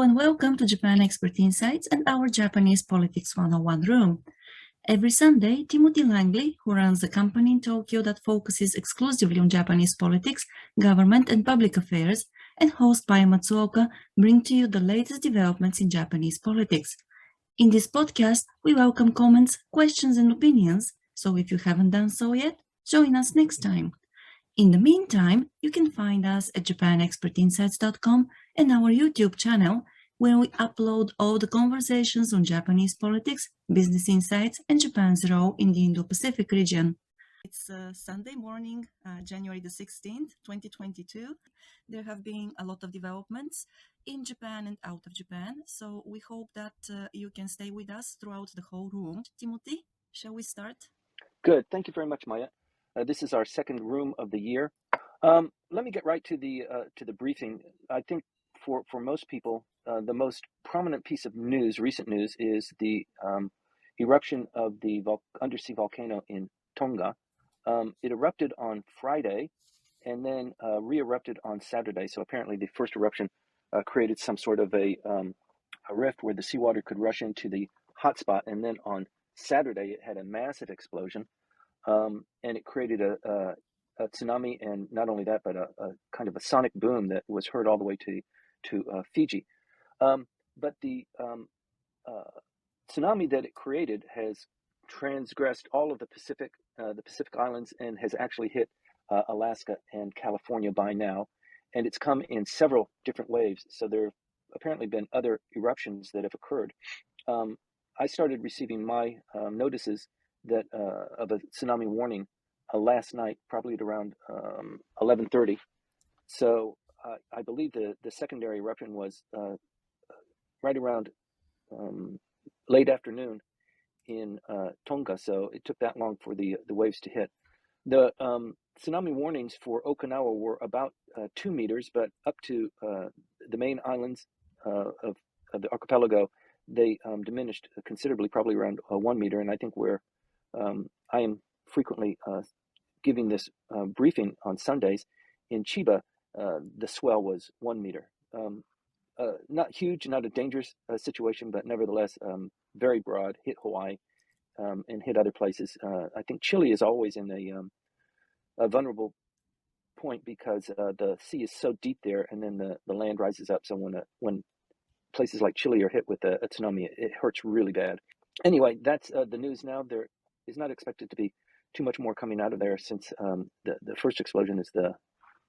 Hello and welcome to Japan Expert Insights and our Japanese Politics 101 room. Every Sunday, Timothy Langley, who runs a company in Tokyo that focuses exclusively on Japanese politics, government and public affairs, and host by Matsuoka, bring to you the latest developments in Japanese politics. In this podcast, we welcome comments, questions and opinions, so if you haven't done so yet, join us next time. In the meantime, you can find us at japanexpertinsights.com and our YouTube channel, where we upload all the conversations on Japanese politics, business insights, and Japan's role in the Indo-Pacific region. It's Sunday morning, January the 16th, 2022. There have been a lot of developments in Japan and out of Japan, so we hope that you can stay with us throughout the whole room. Timothy, shall we start? Good. Thank you very much, Maya. This is our second room of the year. Let me get right to the briefing. I think for most people, the most prominent piece of news, recent news, is the eruption of the undersea volcano in Tonga. It erupted on Friday and then re-erupted on Saturday. So apparently the first eruption created some sort of a rift where the seawater could rush into the hotspot. And then on Saturday, it had a massive explosion. And it created a tsunami, and not only that, but a kind of a sonic boom that was heard all the way to Fiji. But the tsunami that it created has transgressed all of the Pacific Islands and has actually hit Alaska and California by now, and it's come in several different waves. So there have apparently been other eruptions that have occurred. I started receiving my notices that of a tsunami warning last night, probably at around 11:30. So I believe the secondary eruption was right around late afternoon in Tonga. So it took that long for the waves to hit. The tsunami warnings for Okinawa were about 2 meters, but up to the main islands of the archipelago, they diminished considerably, probably around 1 meter. And I think I am frequently giving this briefing on Sundays. In Chiba, the swell was 1 meter. Not huge, not a dangerous situation, but nevertheless very broad, hit Hawaii and hit other places. I think Chile is always in a vulnerable point because the sea is so deep there, and then the land rises up. So when places like Chile are hit with a tsunami, it hurts really bad. Anyway, that's the news now. There is not expected to be too much more coming out of there, since the first explosion is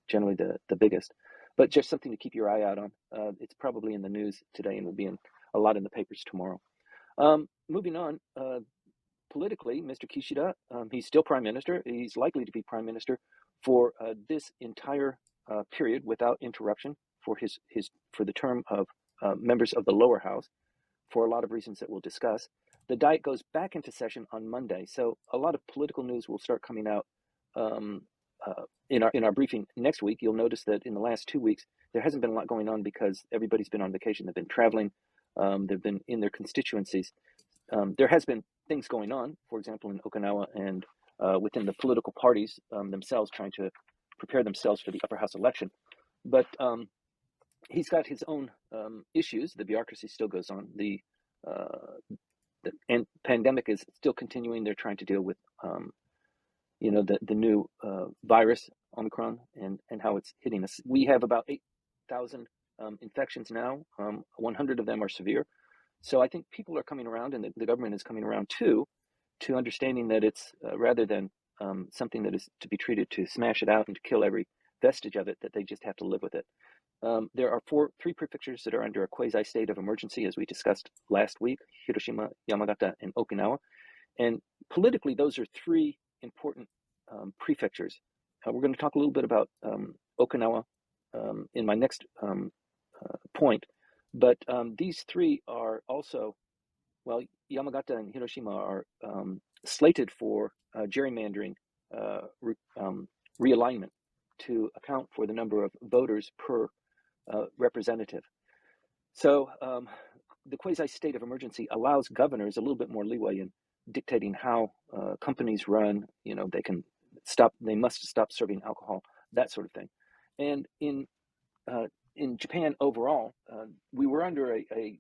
generally the biggest. But just something to keep your eye out on. It's probably in the news today and will be a lot in the papers tomorrow. Moving on, politically, Mr. Kishida, he's still prime minister. He's likely to be prime minister for this entire period without interruption for the term of members of the lower house, for a lot of reasons that we'll discuss. The Diet goes back into session on Monday, so a lot of political news will start coming out in our briefing next week. You'll notice that in the last 2 weeks, there hasn't been a lot going on because everybody's been on vacation. They've been traveling. They've been in their constituencies. There has been things going on, for example, in Okinawa and within the political parties themselves, trying to prepare themselves for the upper house election. But he's got his own issues. The bureaucracy still goes on. The pandemic is still continuing. They're trying to deal with, the new virus, Omicron, and how it's hitting us. We have about 8,000 infections now. 100 of them are severe. So I think people are coming around, and the government is coming around too, to understanding that it's rather than something that is to be treated to smash it out and to kill every vestige of it, that they just have to live with it. There are three prefectures that are under a quasi state of emergency, as we discussed last week: Hiroshima, Yamagata, and Okinawa. And politically, those are three important prefectures. We're going to talk a little bit about Okinawa in my next point. But these three are also, Yamagata and Hiroshima are slated for gerrymandering realignment to account for the number of voters per representative. So the quasi state of emergency allows governors a little bit more leeway in dictating how companies run. They must stop serving alcohol, that sort of thing. And in in Japan overall, we were under a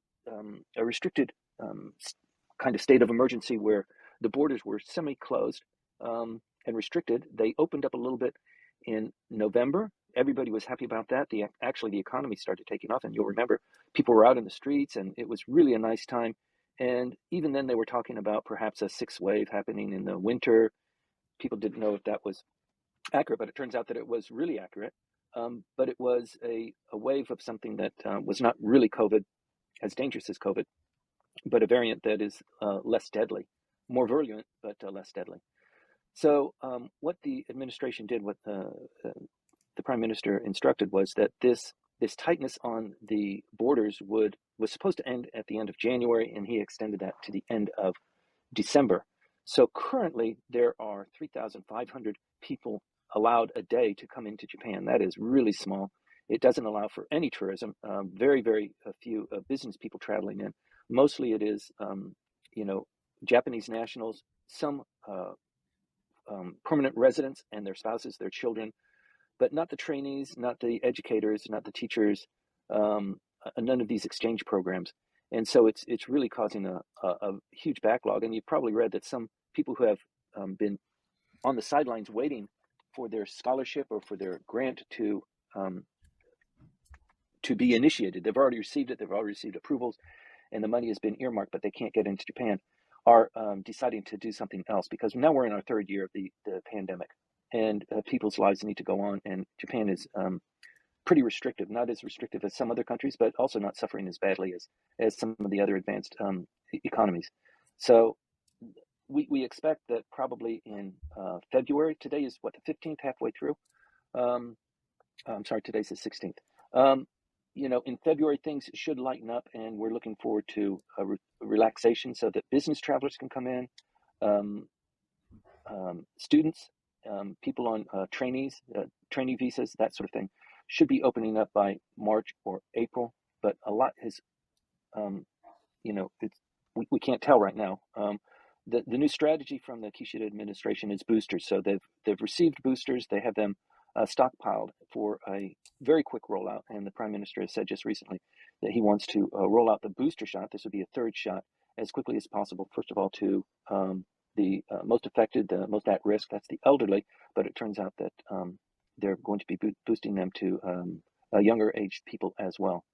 restricted kind of state of emergency where the borders were semi-closed and restricted. They opened up a little bit in November. Everybody was happy about that. Actually, the economy started taking off, and you'll remember people were out in the streets, and it was really a nice time. And even then, they were talking about perhaps a sixth wave happening in the winter. People didn't know if that was accurate, but it turns out that it was really accurate. But it was a wave of something that was not really COVID, as dangerous as COVID, but a variant that is less deadly, more virulent, but less deadly. So what the administration did, what the prime minister instructed, was that this tightness on the borders was supposed to end at the end of January, and he extended that to the end of December. So currently there are 3,500 people allowed a day to come into Japan. That is really small. It doesn't allow for any tourism. Very, very few business people traveling in. Mostly it is, Japanese nationals, some permanent residents and their spouses, their children, but not the trainees, not the educators, not the teachers, none of these exchange programs. And so it's really causing a huge backlog. And you've probably read that some people who have been on the sidelines waiting for their scholarship or for their grant to be initiated, they've already received it, they've already received approvals, and the money has been earmarked, but they can't get into Japan, are deciding to do something else, because now we're in our third year of the pandemic, and people's lives need to go on, and Japan is pretty restrictive, not as restrictive as some other countries, but also not suffering as badly as some of the other advanced economies. So we expect that probably in February, today is what, the 15th, halfway through? I'm sorry, today's the 16th. In February, things should lighten up, and we're looking forward to a relaxation so that business travelers can come in, students, people on trainee visas, that sort of thing, should be opening up by March or April. But a lot has, we can't tell right now. The new strategy from the Kishida administration is boosters. So they've received boosters. They have them stockpiled for a very quick rollout. And the prime minister has said just recently that he wants to roll out the booster shot. This would be a third shot as quickly as possible. First of all, to the most affected, the most at risk, that's the elderly. But it turns out that they're going to be boosting them to younger aged people as well.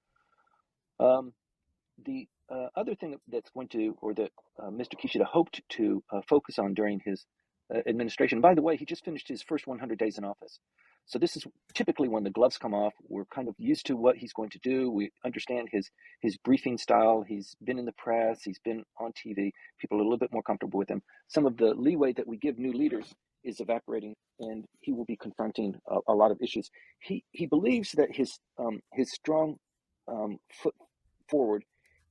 The other thing that's going to, or that Mr. Kishida hoped to focus on during his administration, by the way, he just finished his first 100 days in office. So this is typically when the gloves come off. We're kind of used to what he's going to do. We understand his briefing style. He's been in the press. He's been on TV. People are a little bit more comfortable with him. Some of the leeway that we give new leaders is evaporating, and he will be confronting a lot of issues. He believes that his strong foot forward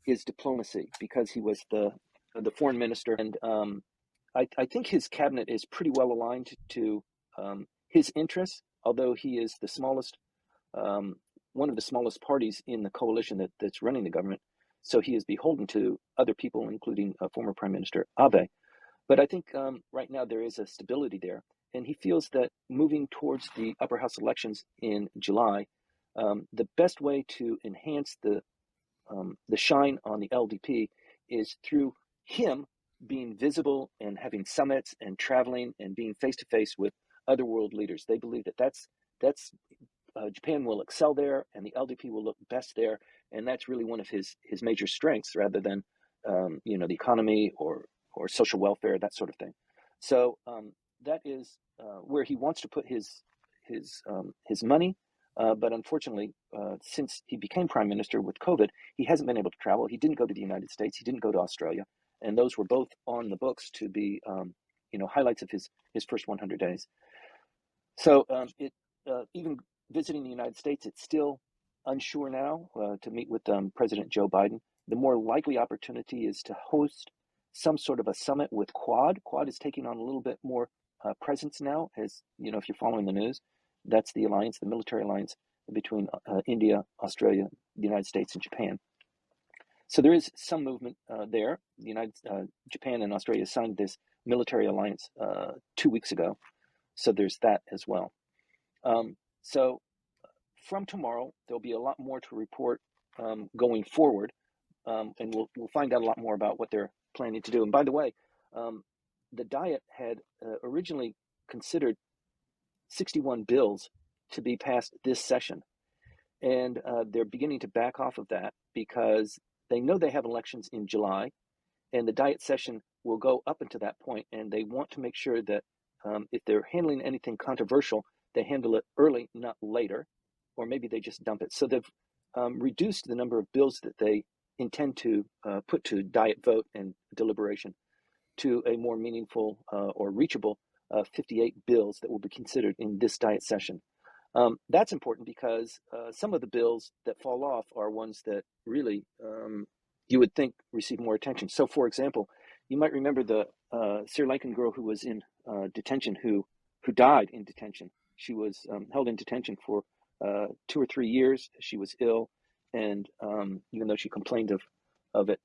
is diplomacy, because he was the foreign minister, and I think his cabinet is pretty well aligned to his interests, although he is the smallest, one of the smallest parties in the coalition that's running the government. So he is beholden to other people, including former Prime Minister Abe. But I think right now there is a stability there, and he feels that moving towards the upper house elections in July, the best way to enhance the shine on the LDP is through him being visible and having summits and traveling and being face to face with other world leaders. They believe that that's Japan will excel there, and the LDP will look best there, and that's really one of his major strengths, rather than the economy or social welfare, that sort of thing. So that is where he wants to put his money. But unfortunately, since he became prime minister with COVID, he hasn't been able to travel. He didn't go to the United States. He didn't go to Australia. And those were both on the books to be, highlights of his first 100 days. So even visiting the United States, it's still unsure now to meet with President Joe Biden. The more likely opportunity is to host some sort of a summit with Quad. Quad is taking on a little bit more presence now, as if you're following the news. That's the alliance, the military alliance between India, Australia, the United States, and Japan. So there is some movement there. Japan and Australia signed this military alliance 2 weeks ago. So there's that as well. So from tomorrow, there'll be a lot more to report going forward, and we'll find out a lot more about what they're planning to do. And by the way, the Diet had originally considered 61 bills to be passed this session, and they're beginning to back off of that because they know they have elections in July, and the Diet session will go up until that point, and they want to make sure that if they're handling anything controversial, they handle it early, not later, or maybe they just dump it. So they've reduced the number of bills that they intend to put to Diet vote and deliberation to a more meaningful or reachable 58 bills that will be considered in this Diet session. That's important because some of the bills that fall off are ones that really you would think receive more attention. So, for example, you might remember the Sri Lankan girl who was in detention, who died in detention. She was held in detention for 2 or 3 years. She was ill, and even though she complained of it,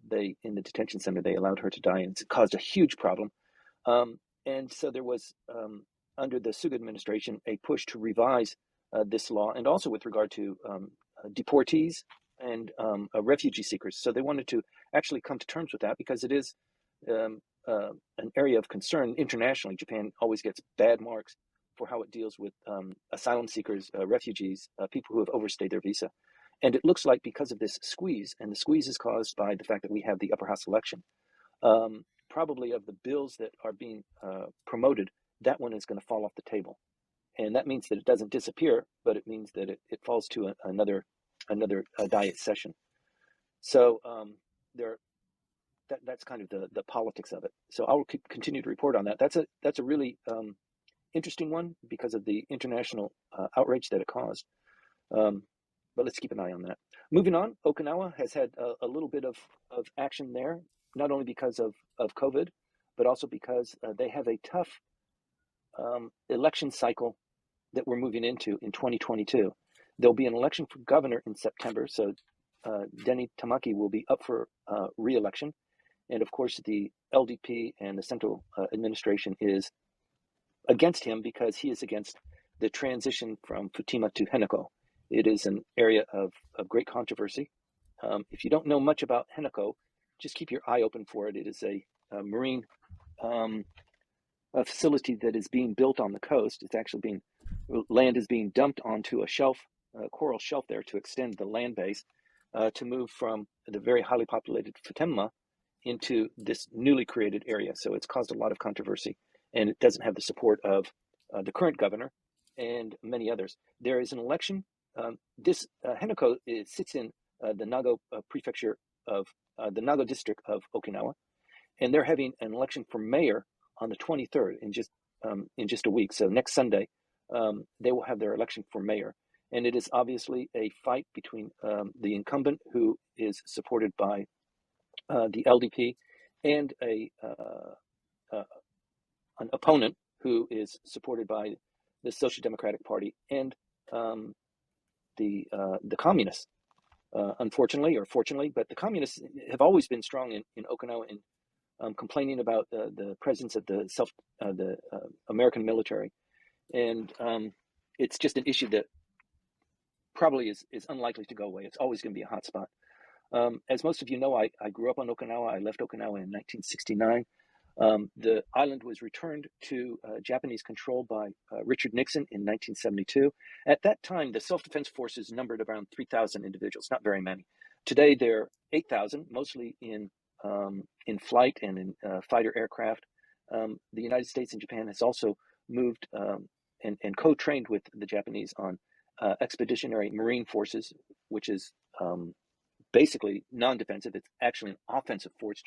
they in the detention center they allowed her to die, and it caused a huge problem. And so there was under the Suga administration a push to revise this law, and also with regard to deportees and refugee seekers. So they wanted to actually come to terms with that because it is an area of concern internationally. Japan always gets bad marks for how it deals with asylum seekers, refugees, people who have overstayed their visa. And it looks like because of this squeeze, and the squeeze is caused by the fact that we have the upper house election, probably of the bills that are being promoted, that one is going to fall off the table. And that means that it doesn't disappear, but it means that it falls to another Diet session. So that's kind of the politics of it. So I'll continue to report on that. That's a really interesting one because of the international outrage that it caused. But let's keep an eye on that. Moving on, Okinawa has had a little bit of action there, not only because of COVID, but also because they have a tough election cycle that we're moving into in 2022. There'll be an election for governor in September, so Denny Tamaki will be up for re-election. And of course, the LDP and the central administration is against him because he is against the transition from Futima to Henoko. It is an area of great controversy. If you don't know much about Henoko, just keep your eye open for it. It is a marine a facility that is being built on the coast. It's actually land is being dumped onto a shelf, a coral shelf there to extend the land base to move from the very highly populated Futenma into this newly created area. So it's caused a lot of controversy, and it doesn't have the support of the current governor and many others. There is an election. This Henoko sits in the Nago prefecture of the Nago district of Okinawa, and they're having an election for mayor on the 23rd in just a week. So next Sunday, they will have their election for mayor, and it is obviously a fight between the incumbent, who is supported by the LDP, and an opponent who is supported by the Social Democratic Party and the communists. Unfortunately or fortunately, but the communists have always been strong in Okinawa in complaining about the presence of the American military, and it's just an issue that probably is unlikely to go away. It's always going to be a hot spot. As most of you know, I grew up on Okinawa. I left Okinawa in 1969. The island was returned to Japanese control by Richard Nixon in 1972. At that time, the self-defense forces numbered around 3,000 individuals, not very many. Today, they're 8,000, mostly in flight and in fighter aircraft. The United States and Japan has also moved and co-trained with the Japanese on expeditionary marine forces, which is basically non-defensive. It's actually an offensive force,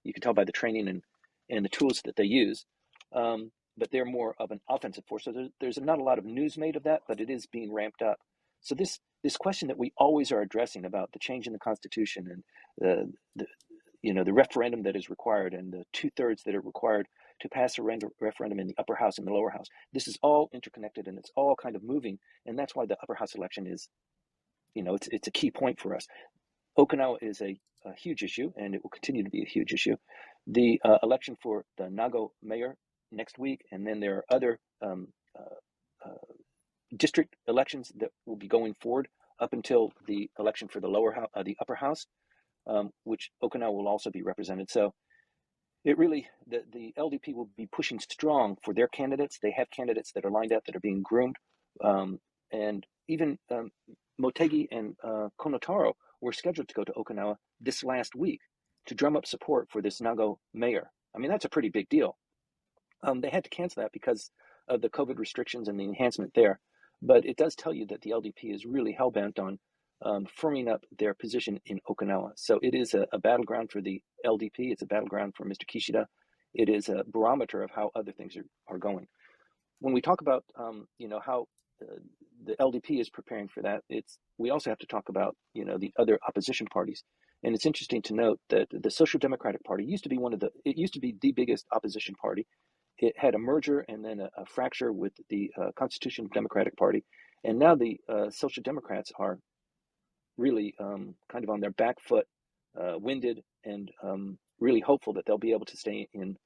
you can tell by the training and the tools that they use. But they're more of an offensive force. So there's not a lot of news made of that, but it is being ramped up. So this question that we always are addressing about the change in the Constitution and the referendum that is required and the 2/3 that are required to pass a referendum in the upper house and the lower house. This is all interconnected, and it's all kind of moving. And that's why the upper house election is, it's a key point for us. Okinawa is a huge issue, and it will continue to be a huge issue. The election for the Nago mayor next week, and then there are other district elections that will be going forward up until the election for the the upper house, which Okinawa will also be represented. So it really, the LDP will be pushing strong for their candidates. They have candidates that are lined up that are being groomed. And even Motegi and Konotaro were scheduled to go to Okinawa this last week to drum up support for this Nago mayor. I mean, that's a pretty big deal. They had to cancel that because of the COVID restrictions and the enhancement there. But it does tell you that the LDP is really hell-bent on firming up their position in Okinawa. So it is a battleground for the LDP. It's a battleground for Mr. Kishida. It is a barometer of how other things are going. When we talk about how the LDP is preparing for that, we also have to talk about the other opposition parties. And it's interesting to note that the Social Democratic Party used to be the biggest opposition party. It had a merger and then a fracture with the Constitutional Democratic Party. And now the Social Democrats are really kind of on their back foot, winded, and really hopeful that they'll be able to stay in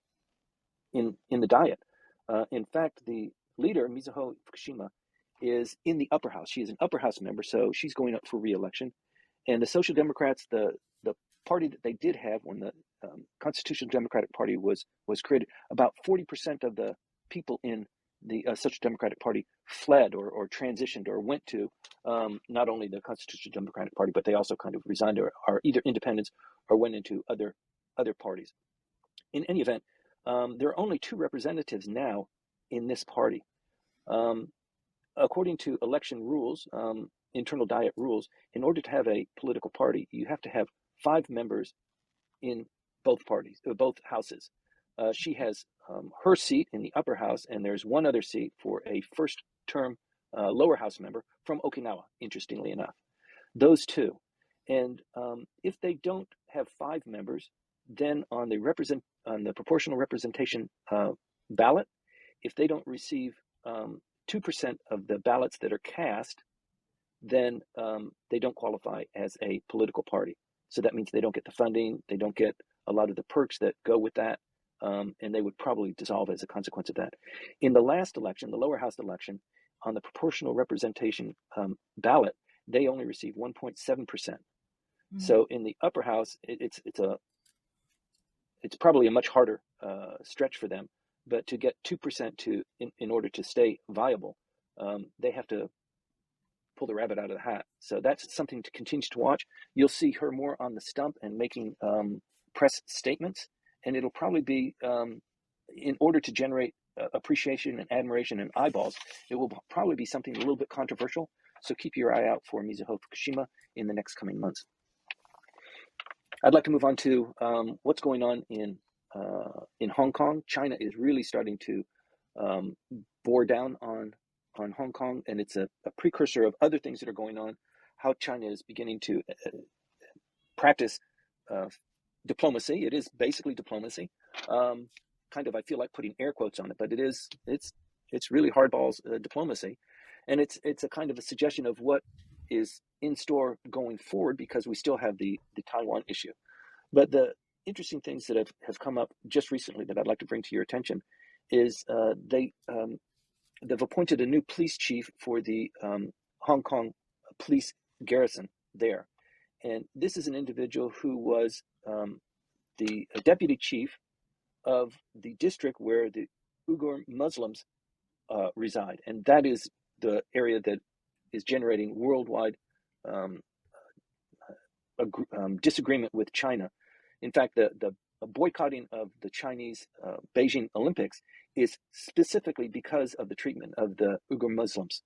the Diet. In fact, the leader, Mizuho Fukushima, is in the upper house. She is an upper house member, so she's going up for re-election. And the Social Democrats, the party that they did have when the Constitutional Democratic Party was created, about 40% of the people in the Social Democratic Party fled or transitioned or went to not only the Constitutional Democratic Party, but they also kind of resigned or are either independents or went into other parties. In any event, there are only 2 representatives now in this party. According to election rules, internal Diet rules, in order to have a political party, you have to have 5 members in both parties, both houses. She has her seat in the upper house, and there's one other seat for a first-term lower house member from Okinawa, interestingly enough. Those 2. And if they don't have 5 members, then on the proportional representation ballot, if they don't receive 2% of the ballots that are cast, then they don't qualify as a political party. So that means they don't get the funding, they don't get a lot of the perks that go with that, and they would probably dissolve as a consequence of that. In the last election, the lower house election, on the proportional representation ballot, they only received 1.7%. So in the upper house, it's probably a much harder stretch for them. But to get 2% in order to stay viable, they have to pull the rabbit out of the hat. So that's something to continue to watch. You'll see her more on the stump and making press statements, and it'll probably be in order to generate appreciation and admiration and eyeballs. It will probably be something a little bit controversial. So keep your eye out for Mizuho Fukushima in the next coming months. I'd like to move on to what's going on in Hong Kong. China is really starting to bore down on Hong Kong, and it's a precursor of other things that are going on. How China is beginning to practice diplomacy. It is basically diplomacy. Kind of, I feel like putting air quotes on it, but it's really hardballs diplomacy, and it's a kind of a suggestion of what is in store going forward, because we still have the Taiwan issue. But the interesting things that have come up just recently that I'd like to bring to your attention is they've appointed a new police chief for the Hong Kong police garrison there. And this is an individual who was the deputy chief of the district where the Uyghur Muslims reside. And that is the area that is generating worldwide disagreement with China. In fact, the boycotting of the Chinese Beijing Olympics is specifically because of the treatment of the Uyghur Muslims.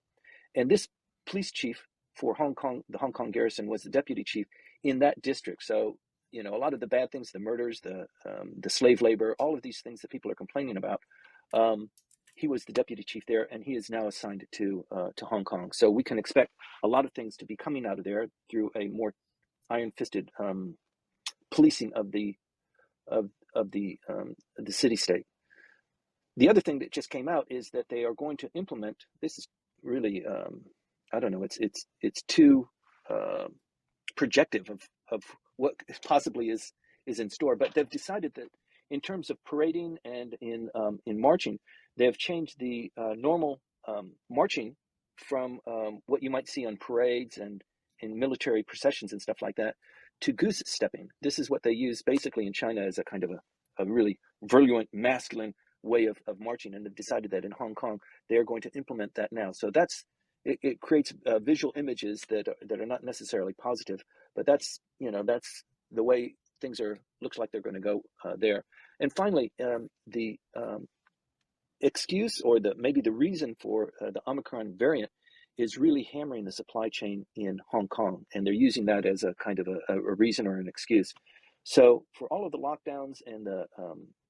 And this police chief for Hong Kong, the Hong Kong garrison, was the deputy chief in that district. So, a lot of the bad things, the murders, the slave labor, all of these things that people are complaining about, he was the deputy chief there, and he is now assigned to Hong Kong. So we can expect a lot of things to be coming out of there through a more iron-fisted policing of the city-state. The other thing that just came out is that they are going to implement. This is really, I don't know. It's too projective of what possibly is in store. But they've decided that in terms of parading and in marching, they have changed the normal marching from what you might see on parades and in military processions and stuff like that to goose stepping. This is what they use basically in China as a kind of a really virulent, masculine way of marching, and they've decided that in Hong Kong they're going to implement that now. So it creates visual images that are not necessarily positive, but that's the way things looks like they're going to go there. And finally, the excuse or maybe the reason for the Omicron variant is really hammering the supply chain in Hong Kong, and they're using that as a kind of a reason or an excuse. So for all of the lockdowns and the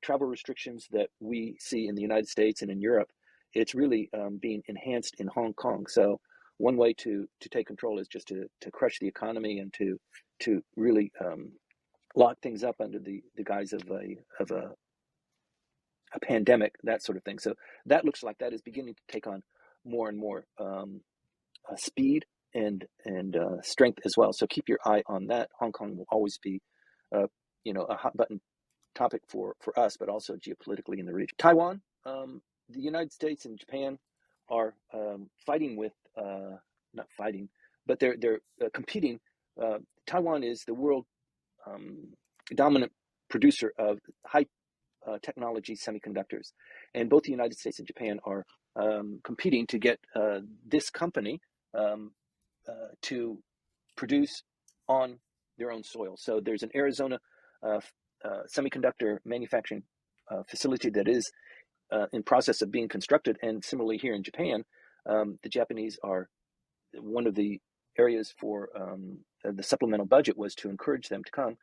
travel restrictions that we see in the United States and in Europe, it's really being enhanced in Hong Kong. So one way to take control is just to crush the economy and to really lock things up under the guise of a pandemic, that sort of thing. So that looks like that is beginning to take on more and more speed and strength as well. So keep your eye on that. Hong Kong will always be, a hot button topic for us, but also geopolitically in the region. Taiwan, the United States and Japan are fighting with, not fighting, but they're competing. Taiwan is the world dominant producer of high technology semiconductors, and both the United States and Japan are competing to get this company to produce on their own soil. So there's an Arizona semiconductor manufacturing facility that is in process of being constructed, and similarly here in Japan, the Japanese are one of the areas for the supplemental budget was to encourage them to come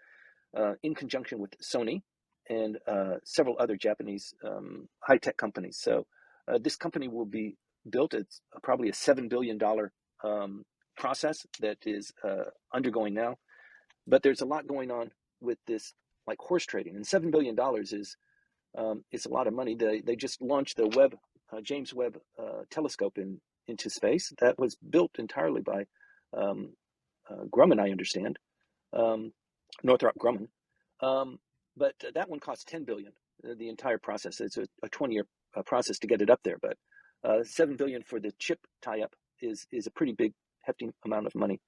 in conjunction with Sony and several other Japanese high-tech companies. So this company will be built. It's probably a $7 billion process that is undergoing now. But there's a lot going on with this, like horse trading. And $7 billion is a lot of money. They just launched the James Webb telescope into space. That was built entirely by Grumman, I understand, Northrop Grumman. But that one cost $10 billion. The entire process. It's a 20-year process to get it up there. But $7 billion for the chip tie-up is a pretty big, hefty amount of money.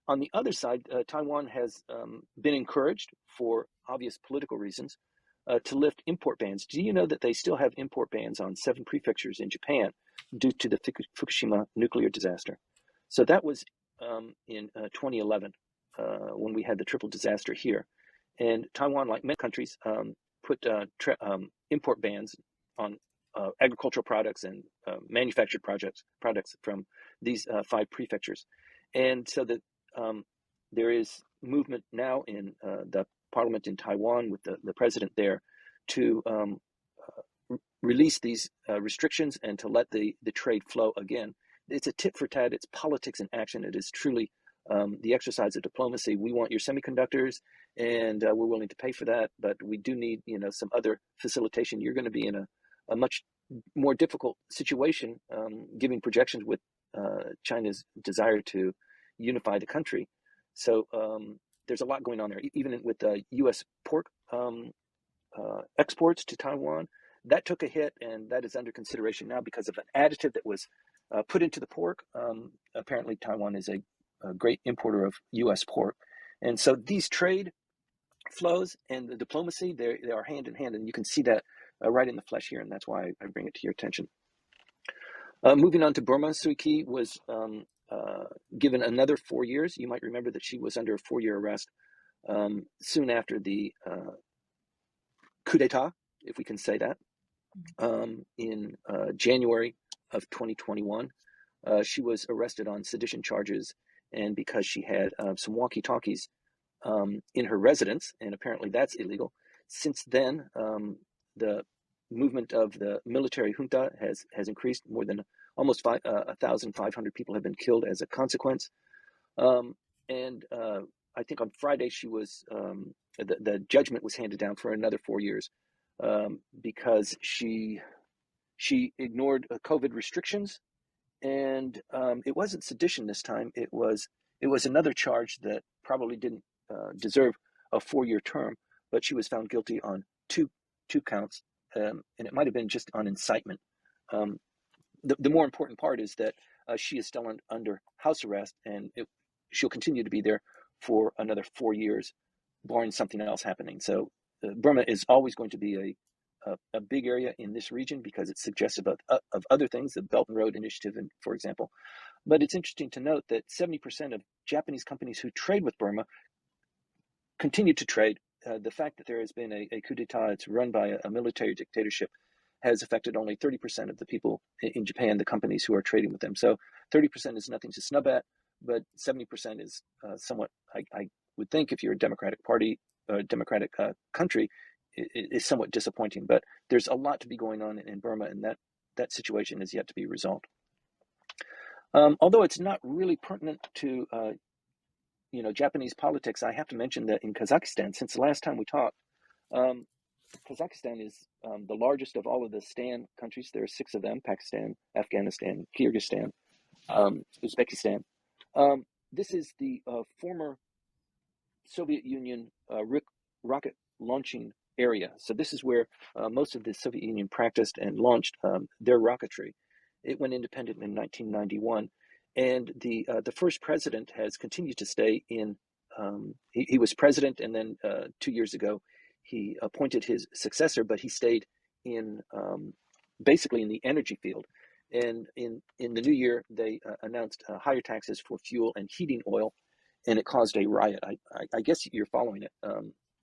On the other side, Taiwan has been encouraged, for obvious political reasons, to lift import bans. Do you know that they still have import bans on 7 prefectures in Japan due to the Fukushima nuclear disaster? So that was in 2011 when we had the triple disaster here. And Taiwan, like many countries, put import bans on agricultural products and manufactured products from these 5 prefectures. And so that there is movement now in the parliament in Taiwan with the president there to release these restrictions and to let the trade flow again. It's a tit for tat. It's politics in action. It is truly the exercise of diplomacy. We want your semiconductors, and we're willing to pay for that, but we do need some other facilitation. You're going to be in a much more difficult situation, giving projections with China's desire to unify the country. So there's a lot going on there, even with U.S. pork exports to Taiwan. That took a hit, and that is under consideration now because of an additive that was put into the pork. Apparently, Taiwan is a great importer of U.S. pork. And so these trade flows and the diplomacy, they are hand in hand, and you can see that right in the flesh here, and that's why I bring it to your attention. Moving on to Burma, Suu Kyi was given another 4 years. You might remember that she was under a 4-year arrest soon after the coup d'etat, if we can say that, in January of 2021. She was arrested on sedition charges, and because she had some walkie-talkies in her residence, and apparently that's illegal. Since then, the movement of the military junta has increased. More than almost 1,500 people have been killed as a consequence. And I think on Friday she was the judgment was handed down for another 4 years because she ignored COVID restrictions, and it wasn't sedition this time. It was another charge that probably didn't deserve a 4-year term, but she was found guilty on two counts, and it might have been just on incitement. the more important part is that she is still under house arrest, and she'll continue to be there for another 4 years, barring something else happening. So Burma is always going to be a big area in this region because it's suggestive of other things, the Belt and Road Initiative, and for example. But it's interesting to note that 70% of Japanese companies who trade with Burma continue to trade. The fact that there has been a coup d'etat, it's run by a military dictatorship, has affected only 30% of the people in Japan, the companies who are trading with them. So 30% is nothing to snub at, but 70% is somewhat, I would think, if you're a Democratic Party, Democratic country, is somewhat disappointing. But there's a lot to be going on in Burma, and that situation is yet to be resolved. Although it's not really pertinent to Japanese politics, I have to mention that in Kazakhstan, since the last time we talked, Kazakhstan is the largest of all of the Stan countries. There are 6 of them: Pakistan, Afghanistan, Kyrgyzstan, Uzbekistan. This is the former Soviet Union rocket launching area. So this is where most of the Soviet Union practiced and launched their rocketry. It went independent in 1991. And the first president has continued to stay in. He was president, and then 2 years ago, he appointed his successor, but he stayed in basically in the energy field. And in the new year, they announced higher taxes for fuel and heating oil, and it caused a riot. I guess you're following it.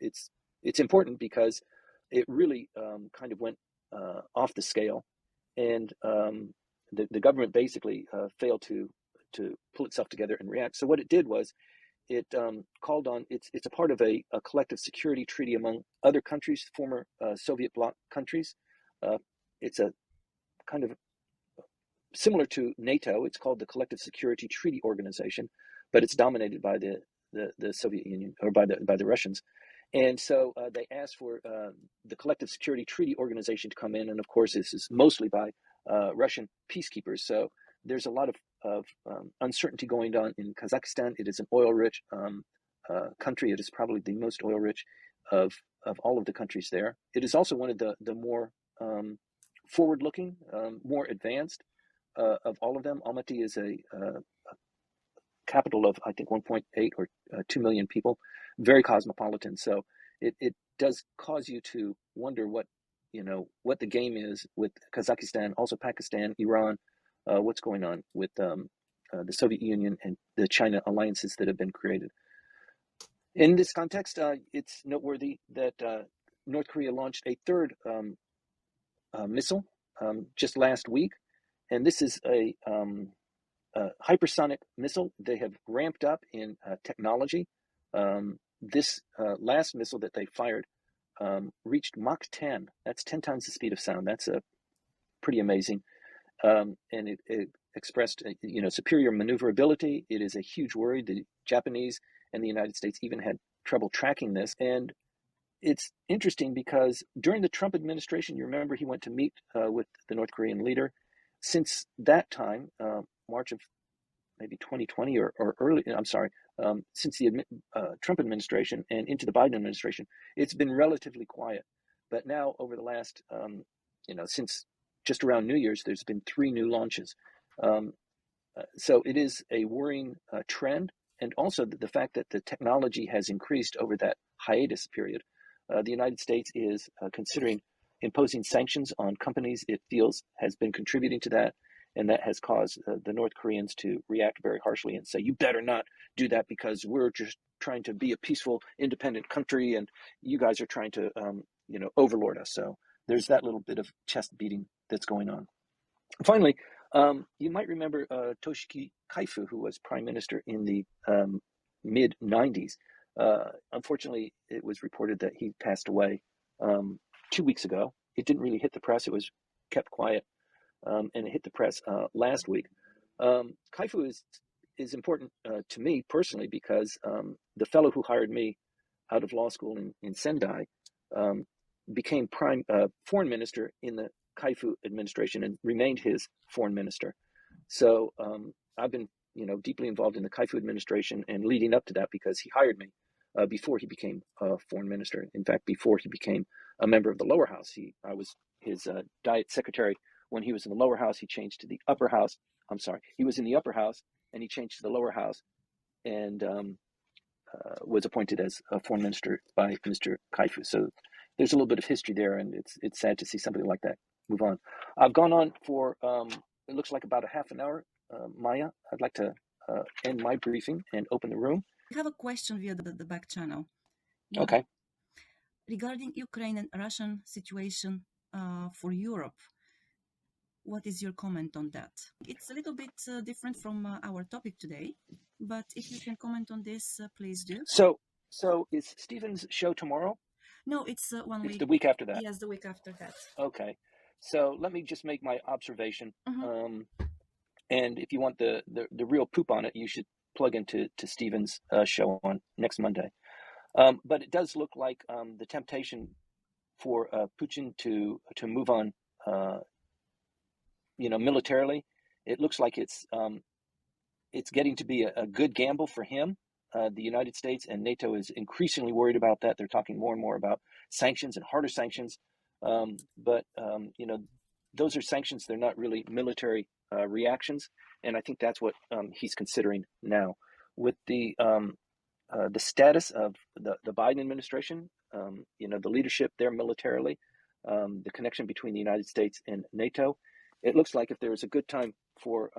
It's important because it really kind of went off the scale, and the government basically failed to pull itself together and react. So what it did was it called on, it's a part of a collective security treaty among other countries, former Soviet bloc countries. It's a kind of similar to NATO. It's called the Collective Security Treaty Organization, but it's dominated by the Soviet Union, or by the Russians. And so they asked for the Collective Security Treaty Organization to come in, and of course this is mostly by Russian peacekeepers. So there's a lot of uncertainty going on in Kazakhstan. It is an oil-rich country. It is probably the most oil-rich of all of the countries there. It is also one of the more forward-looking, more advanced of all of them. Almaty is a capital of, I think, 1.8 or 2 million people, very cosmopolitan. So it does cause you to wonder what the game is with Kazakhstan, also Pakistan, Iran, what's going on with the Soviet Union and the China alliances that have been created. In this context, it's noteworthy that North Korea launched a third missile just last week, and this is a hypersonic missile. They have ramped up in technology. This last missile that they fired reached Mach 10. That's 10 times the speed of sound. That's pretty amazing. And it expressed, superior maneuverability. It is a huge worry. The Japanese and the United States even had trouble tracking this. And it's interesting because during the Trump administration, you remember he went to meet with the North Korean leader. Since that time, March of maybe 2020 or early, since the Trump administration and into the Biden administration, it's been relatively quiet. But now over the last, since just around New Year's, there's been 3 new launches. So it is a worrying trend. And also the fact that the technology has increased over that hiatus period. The United States is considering imposing sanctions on companies it feels has been contributing to that. And that has caused the North Koreans to react very harshly and say, you better not do that because we're just trying to be a peaceful, independent country, and you guys are trying to, overlord us. So there's that little bit of chest beating that's going on. Finally, you might remember Toshiki Kaifu, who was prime minister in the mid-90s. Unfortunately, it was reported that he passed away 2 weeks ago. It didn't really hit the press. It was kept quiet. And it hit the press last week. Kaifu is important to me personally because the fellow who hired me out of law school in Sendai became foreign minister in the Kaifu administration and remained his foreign minister. So I've been deeply involved in the Kaifu administration and leading up to that because he hired me before he became foreign minister. In fact, before he became a member of the lower house, I was his diet secretary When he was in the lower house, he changed to the upper house. I'm sorry, he was in the upper house and he changed to the lower house and was appointed as a foreign minister by Mr. Kaifu. So there's a little bit of history there, and it's sad to see somebody like that move on. I've gone on for it looks like about a half an hour. Maya, I'd like to end my briefing and open the room. We have a question via the back channel. Okay. Regarding Ukraine and Russian situation for Europe, what is your comment on that? It's a little bit different from our topic today, but if you can comment on this, please do. So is Stephen's show tomorrow? No, it's 1 week. It's the week after that. Yes, the week after that. Okay. So let me just make my observation. And if you want the real poop on it, you should plug into Stephen's show on next Monday. But it does look like the temptation for Putin to move on, militarily. It looks like it's getting to be a good gamble for him. The United States and NATO is increasingly worried about that. They're talking more and more about sanctions and harder sanctions. But those are sanctions. They're not really military reactions. And I think that's what he's considering now. With the status of the Biden administration, the leadership there militarily, the connection between the United States and NATO, it looks like if there is a good time for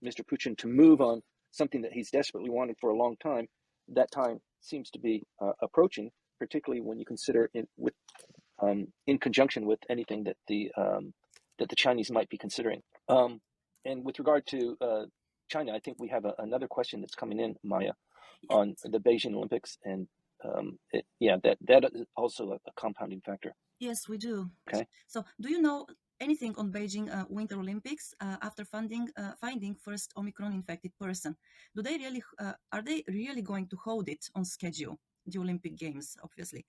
Mr. Putin to move on something that he's desperately wanted for a long time, that time seems to be approaching, particularly when you consider in conjunction with anything that the Chinese might be considering. And with regard to China, I think we have another question that's coming in, Maya, on the Beijing Olympics, and that is also a compounding factor. Yes, we do. Okay. So, do you know anything on Beijing Winter Olympics after finding first Omicron infected person? Are they really going to hold it on schedule, the Olympic Games, obviously?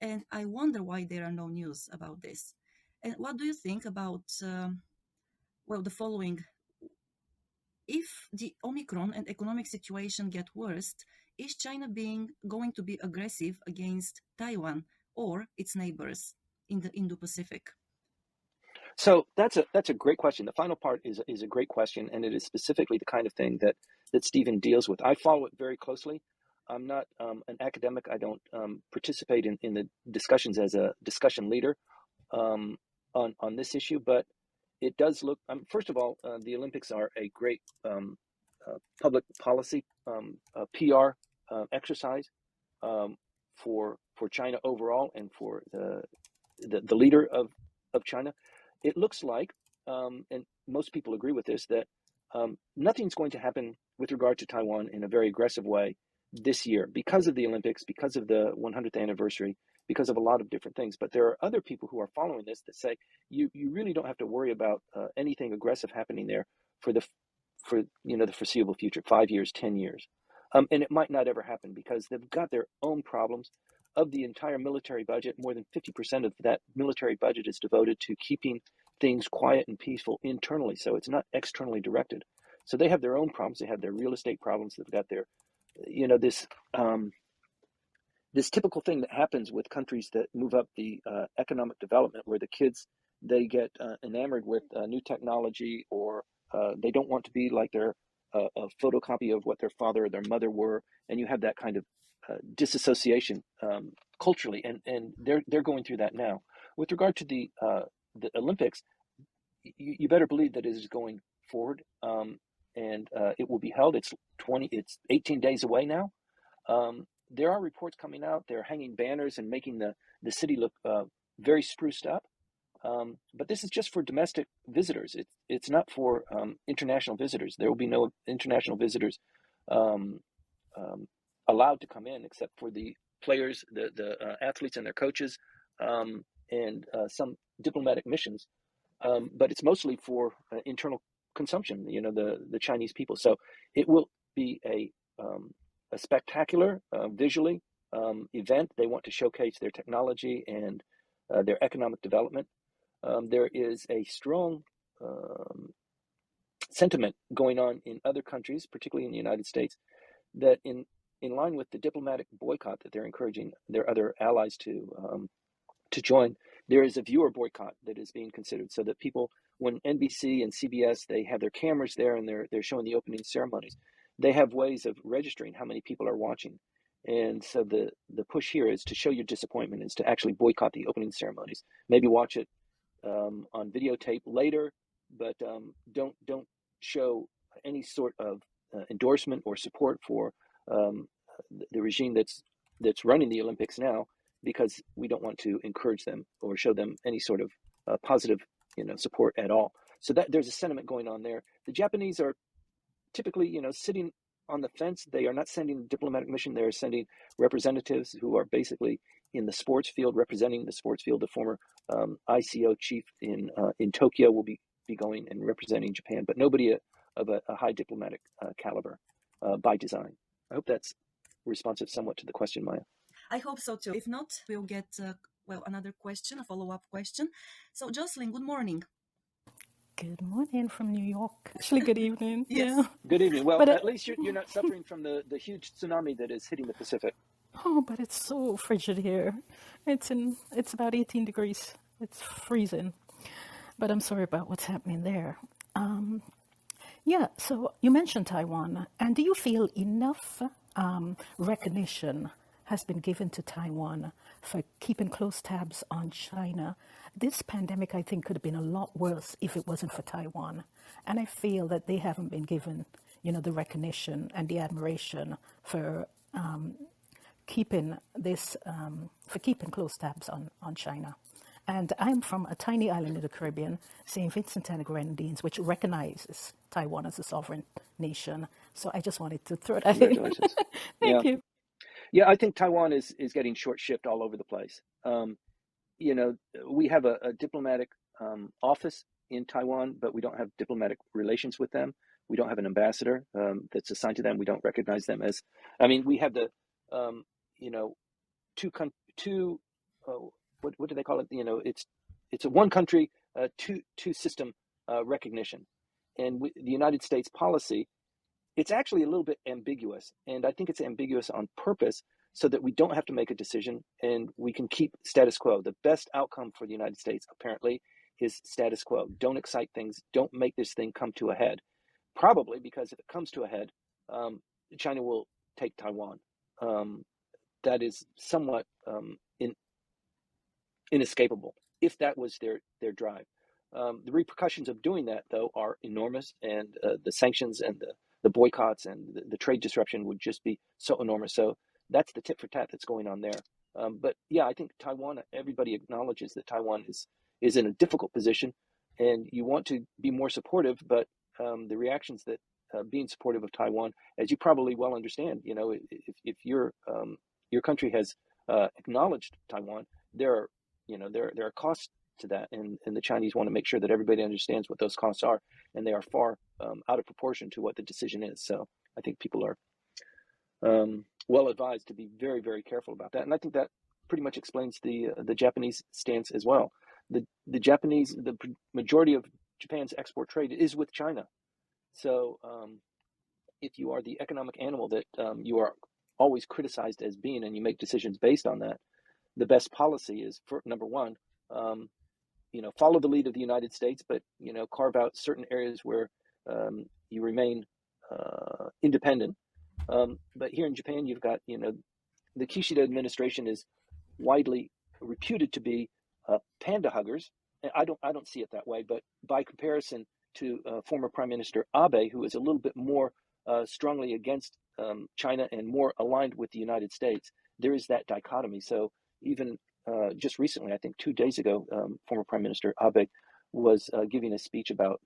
And I wonder why there are no news about this. And what do you think about the following? If the Omicron and economic situation get worse, is China going to be aggressive against Taiwan or its neighbors in the Indo-Pacific? So that's a great question. The final part is a great question, and it is specifically the kind of thing that Stephen deals with. I follow it very closely. I'm not an academic. I don't participate in the discussions as a discussion leader on this issue, but it does look. First of all, the Olympics are a great public policy PR exercise for China overall, and for the leader of China. It looks like, and most people agree with this, that nothing's going to happen with regard to Taiwan in a very aggressive way this year because of the Olympics, because of the 100th anniversary, because of a lot of different things. But there are other people who are following this that say you really don't have to worry about anything aggressive happening there for the foreseeable future, 5 years, 10 years. And it might not ever happen because they've got their own problems. Of the entire military budget, more than 50% of that military budget is devoted to keeping things quiet and peaceful internally. So it's not externally directed. So they have their own problems. They have their real estate problems. They've got their, this typical thing that happens with countries that move up the economic development, where the kids, they get enamored with new technology, or they don't want to be like a photocopy of what their father or their mother were. And you have that kind of disassociation culturally, and they're going through that now. With regard to the Olympics, you better believe that it is going forward, and it will be held. It's 18 days away now. There are reports coming out. They're hanging banners and making the city look very spruced up. But this is just for domestic visitors. It's not for international visitors. There will be no international visitors allowed to come in, except for the players, the athletes and their coaches, and some diplomatic missions. But it's mostly for internal consumption, the Chinese people. So it will be a spectacular, visually event. They want to showcase their technology and their economic development. There is a strong sentiment going on in other countries, particularly in the United States, that in line with the diplomatic boycott that they're encouraging their other allies to join, There is a viewer boycott that is being considered, so that people, when NBC and CBS, they have their cameras there and they're showing the opening ceremonies, they have ways of registering how many people are watching. And so the push here is to show your disappointment, is to actually boycott the opening ceremonies. Maybe watch it on videotape later, but don't show any sort of endorsement or support for the regime that's running the Olympics now, because we don't want to encourage them or show them any sort of positive, support at all. So that there's a sentiment going on there. The Japanese are typically, sitting on the fence. They are not sending a diplomatic mission. They're sending representatives who are basically in the sports field, representing the sports field. The former ICO chief in Tokyo will be going and representing Japan, but nobody of a high diplomatic caliber by design. I hope that's responsive somewhat to the question, Maya. I hope so too. If not, we'll get another question, a follow-up question. So Jocelyn, good morning. Good morning from New York. Actually, good evening. Yes. Yeah. Good evening. Well, But at least you're not suffering from the huge tsunami that is hitting the Pacific. oh, but it's so frigid here. It's about 18 degrees. It's freezing. But I'm sorry about what's happening there. Yeah, so you mentioned Taiwan, and do you feel enough recognition has been given to Taiwan for keeping close tabs on China? This pandemic, I think, could have been a lot worse if it wasn't for Taiwan. And I feel that they haven't been given, the recognition and the admiration for keeping close tabs on China. And I'm from a tiny island in the Caribbean, St. Vincent and the Grenadines, which recognizes Taiwan as a sovereign nation. So I just wanted to throw that in. Congratulations. Thank you. Yeah, I think Taiwan is getting short shift all over the place. We have a diplomatic office in Taiwan, but we don't have diplomatic relations with them. We don't have an ambassador that's assigned to them. We don't recognize them as. I mean, we have the what do they call it? It's a one country, two system recognition, and the United States policy. It's actually a little bit ambiguous, and I think it's ambiguous on purpose so that we don't have to make a decision and we can keep status quo. The best outcome for the United States, apparently, is status quo. Don't excite things. Don't make this thing come to a head. Probably because if it comes to a head, China will take Taiwan. That is somewhat inescapable if that was their drive. The repercussions of doing that, though, are enormous, and the sanctions and the boycotts and the trade disruption would just be so enormous. So that's the tit for tat that's going on there. But yeah, I think Taiwan, everybody acknowledges that Taiwan is in a difficult position, and you want to be more supportive, but the reactions that being supportive of Taiwan, as you probably well understand, if your country has acknowledged Taiwan, there are costs to that, and the Chinese want to make sure that everybody understands what those costs are, and they are far out of proportion to what the decision is. So I think people are well advised to be very, very careful about that, and I think that pretty much explains the Japanese stance as well. The majority of Japan's export trade is with China. So if you are the economic animal that you are always criticized as being, and you make decisions based on that, the best policy is, for number one, follow the lead of the United States, but carve out certain areas where you remain independent. But here in Japan, you've got the Kishida administration is widely reputed to be panda huggers. And I don't see it that way, but by comparison to former Prime Minister Abe, who is a little bit more strongly against China and more aligned with the United States, there is that dichotomy. So even just recently, I think 2 days ago, former Prime Minister Abe was giving a speech about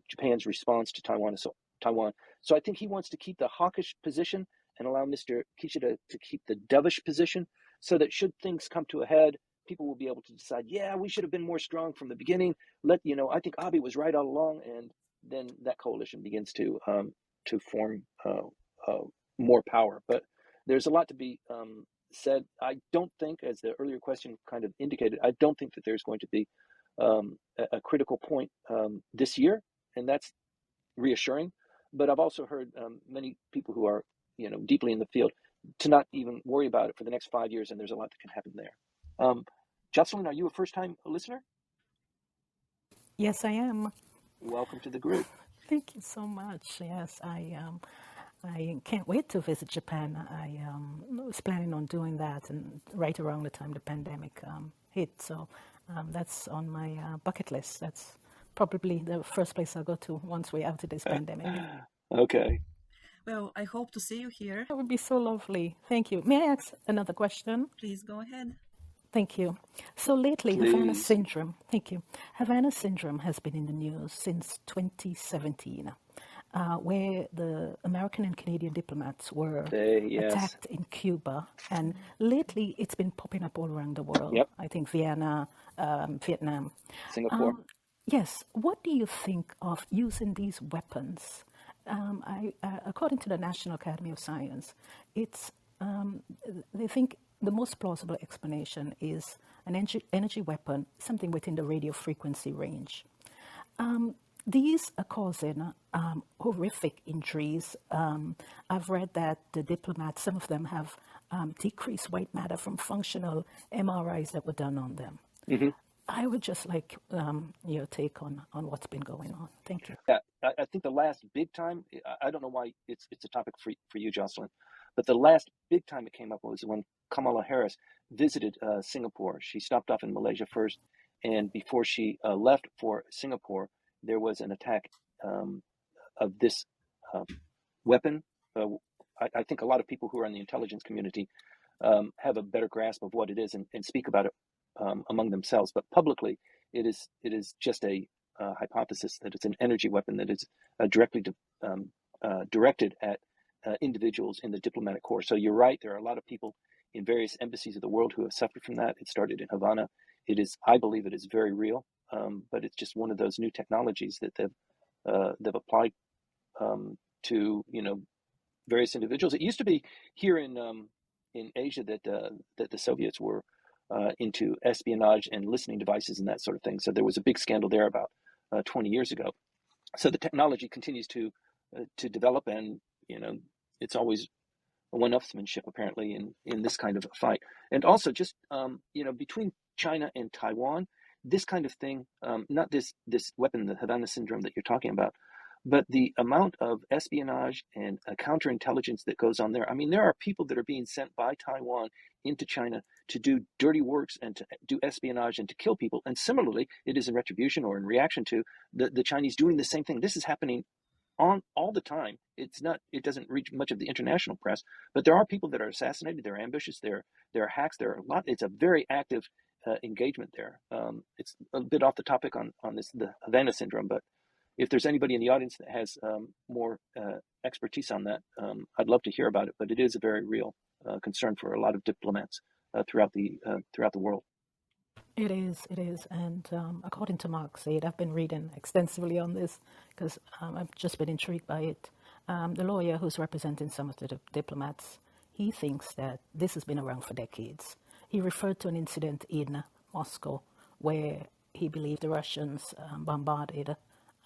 Japan's response to Taiwan. So I think he wants to keep the hawkish position and allow Mr. Kishida to keep the dovish position, so that should things come to a head, people will be able to decide, yeah, we should have been more strong from the beginning. I think Abe was right all along, and then that coalition begins to form more power. But there's a lot to be said. I don't think, as the earlier question kind of indicated, I don't think that there's going to be a critical point this year, and that's reassuring. But I've also heard many people who are deeply in the field to not even worry about it for the next 5 years, and there's a lot that can happen there. Jocelyn, are you a first-time listener? Yes, I am. Welcome to the group. Thank you so much. Yes, I can't wait to visit Japan. I was planning on doing that, and right around the time the pandemic hit. So that's on my bucket list. That's probably the first place I'll go to once we're out of this pandemic. Okay. Well, I hope to see you here. That would be so lovely. Thank you. May I ask another question? Please go ahead. Thank you. So lately, Please. Havana syndrome. Thank you. Havana syndrome has been in the news since 2017, where the American and Canadian diplomats were Yes. attacked in Cuba, and lately it's been popping up all around the world. Yep. I think Vienna, Vietnam. Singapore. Yes. What do you think of using these weapons? According to the National Academy of Science, it's they think the most plausible explanation is an energy weapon, something within the radio frequency range. These are causing horrific injuries. I've read that the diplomats, some of them have decreased white matter from functional MRIs that were done on them. Mm-hmm. I would just like your take on what's been going on. Thank you. Yeah, I think the last big time, I don't know why it's a topic for you, Jocelyn, but the last big time it came up was when Kamala Harris visited Singapore. She stopped off in Malaysia first, and before she left for Singapore, there was an attack of this weapon. I think a lot of people who are in the intelligence community have a better grasp of what it is and speak about it among themselves. But publicly, it is just a hypothesis that it's an energy weapon that is directly directed at individuals in the diplomatic corps. So you're right. There are a lot of people in various embassies of the world who have suffered from that. It started in Havana. I believe it is very real, but it's just one of those new technologies that they've applied to various individuals. It used to be here in Asia that the Soviets were into espionage and listening devices and that sort of thing. So there was a big scandal there about 20 years ago. So the technology continues to develop, and it's always a one-upsmanship apparently in this kind of a fight. And also just between China and Taiwan, this kind of thing, not this weapon, the Havana syndrome that you're talking about, but the amount of espionage and counterintelligence that goes on there. I mean, there are people that are being sent by Taiwan into China to do dirty works and to do espionage and to kill people. And similarly, it is in retribution or in reaction to the Chinese doing the same thing. This is happening on all the time. It doesn't reach much of the international press, but there are people that are assassinated, there are ambushes, there are hacks, there are a lot. It's a very active engagement there. It's a bit off the topic on the Havana syndrome, but if there's anybody in the audience that has more expertise on that, I'd love to hear about it. But it is a very real concern for a lot of diplomats throughout the world. It is. And according to Mark Zaid, I've been reading extensively on this because I've just been intrigued by it. The lawyer who's representing some of the diplomats, he thinks that this has been around for decades. He referred to an incident in Moscow where he believed the Russians bombarded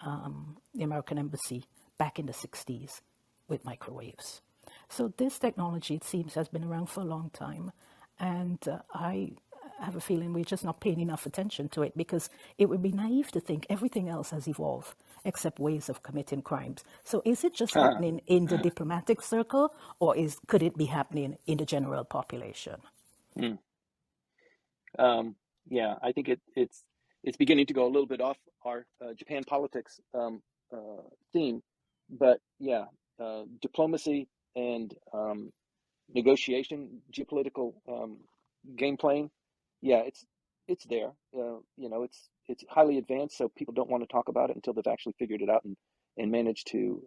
the American embassy back in the 60s with microwaves. So this technology, it seems, has been around for a long time. And I have a feeling we're just not paying enough attention to it because it would be naive to think everything else has evolved except ways of committing crimes. So is it just happening in the diplomatic circle, or could it be happening in the general population? Yeah, I think it's beginning to go a little bit off our Japan politics theme, but yeah, diplomacy and negotiation, geopolitical game playing, yeah, it's there. It's highly advanced, so people don't want to talk about it until they've actually figured it out and managed to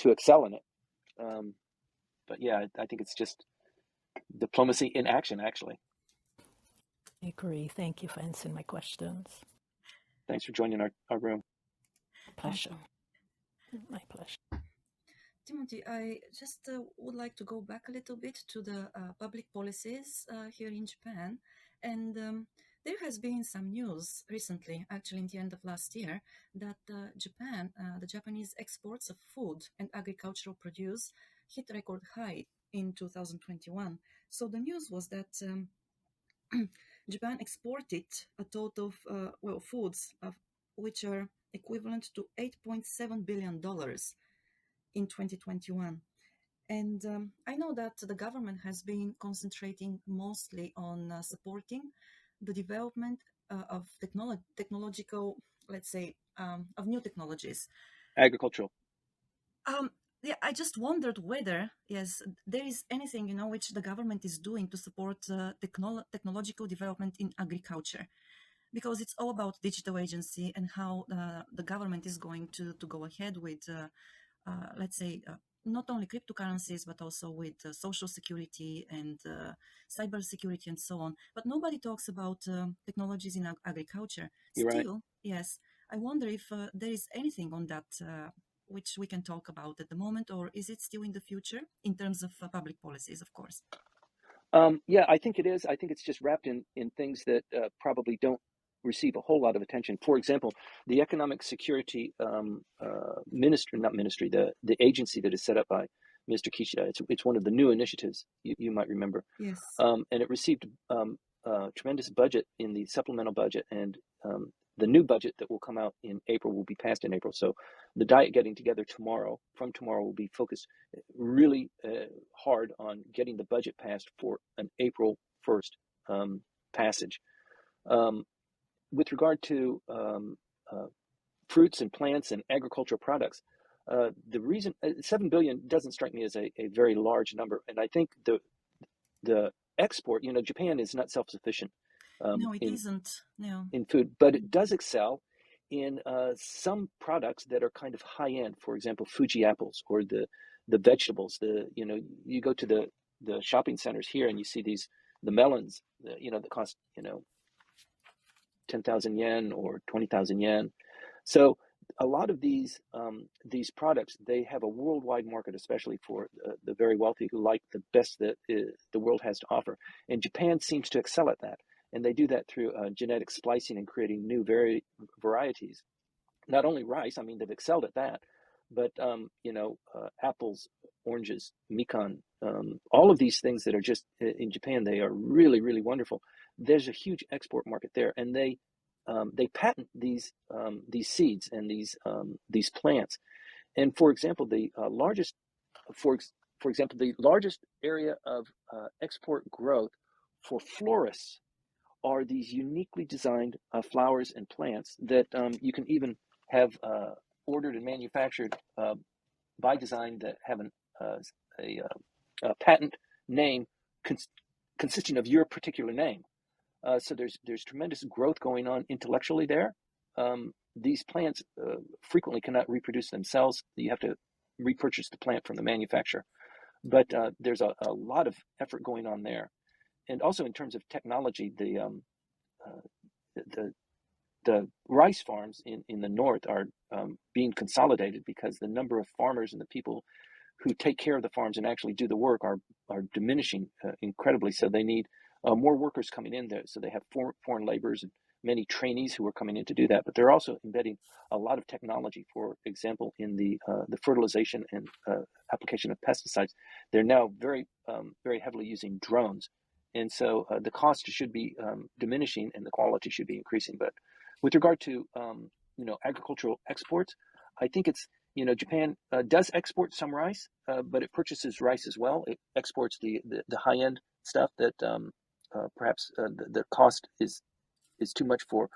excel in it. But yeah, I think it's just diplomacy in action, actually. I agree. Thank you for answering my questions. Thanks for joining our room. Pleasure. My pleasure. Timothy, I just would like to go back a little bit to the public policies here in Japan. And there has been some news recently, actually in the end of last year, that Japan, the Japanese exports of food and agricultural produce hit record high in 2021. So the news was that Japan exported a total of foods which are equivalent to $8.7 billion in 2021. And I know that the government has been concentrating mostly on supporting the development of technological, let's say, of new technologies. Agricultural. Yeah, I just wondered whether, yes, there is anything, which the government is doing to support technological development in agriculture, because it's all about digital agency and how the government is going to go ahead with, let's say, not only cryptocurrencies, but also with social security and cyber security and so on. But nobody talks about technologies in agriculture. You're right. Still, yes, I wonder if there is anything on that which we can talk about at the moment, or is it still in the future in terms of public policies, of course? Yeah, I think it is. I think it's just wrapped in things that probably don't receive a whole lot of attention. For example, the Economic Security Ministry, the agency that is set up by Mr. Kishida. It's one of the new initiatives you might remember. Yes. And it received tremendous budget in the supplemental budget, and the new budget that will come out in April will be passed in April. So the Diet getting together from tomorrow will be focused really hard on getting the budget passed for an April 1st passage. With regard to fruits and plants and agricultural products, the reason 7 billion doesn't strike me as a very large number. And I think the export, Japan is not self-sufficient. No, it isn't. No. In food, but it does excel in some products that are kind of high end. For example, Fuji apples, or the vegetables. You go to the shopping centers here and you see the melons, that cost 10,000 yen or 20,000 yen. So a lot of these products, they have a worldwide market, especially for the very wealthy who like the best that the world has to offer. And Japan seems to excel at that. And they do that through genetic splicing and creating new varieties. Not only rice, I mean, they've excelled at that, but, apples, oranges, mikan, all of these things that are just in Japan, they are really, really wonderful. There's a huge export market there, and they patent these seeds and these plants. And for example, the largest area of export growth for florists are these uniquely designed flowers and plants that you can even have ordered and manufactured by design that have a patent name consisting of your particular name. So there's tremendous growth going on intellectually there. These plants frequently cannot reproduce themselves. You have to repurchase the plant from the manufacturer. But there's a lot of effort going on there. And also in terms of technology, the rice farms in the north are being consolidated because the number of farmers and the people who take care of the farms and actually do the work are diminishing incredibly. So they need more workers coming in there. So they have foreign laborers and many trainees who are coming in to do that. But they're also embedding a lot of technology. For example, in the fertilization and application of pesticides, they're now very heavily using drones. And so the cost should be diminishing and the quality should be increasing. But with regard to agricultural exports, I think it's Japan does export some rice, but it purchases rice as well. It exports the high end stuff that perhaps the cost is too much for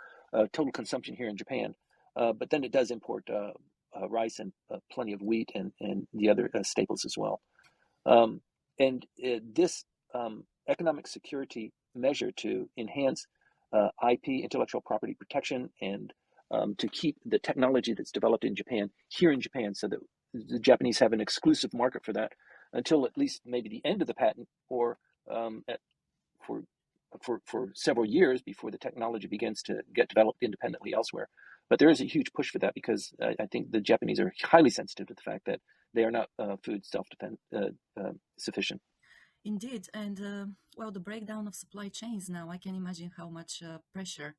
total consumption here in Japan. But then it does import rice and plenty of wheat and the other staples as well. And this economic security measure to enhance IP, intellectual property protection, and to keep the technology that's developed in Japan here in Japan, so that the Japanese have an exclusive market for that until at least maybe the end of the patent, or for several years before the technology begins to get developed independently elsewhere. But there is a huge push for that because I think the Japanese are highly sensitive to the fact that they are not food self-sufficient. Indeed, and the breakdown of supply chains now, I can imagine how much pressure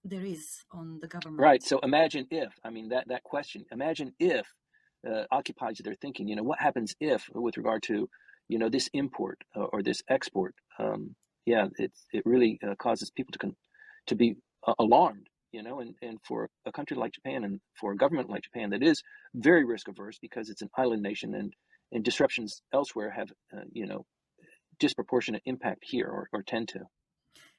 there is on the government. Right. So imagine if, that question, imagine if occupies their thinking, what happens if, with regard to, this import or this export, yeah, it really causes people to be alarmed, and for a country like Japan and for a government like Japan that is very risk averse because it's an island nation and disruptions elsewhere have, disproportionate impact here or tend to.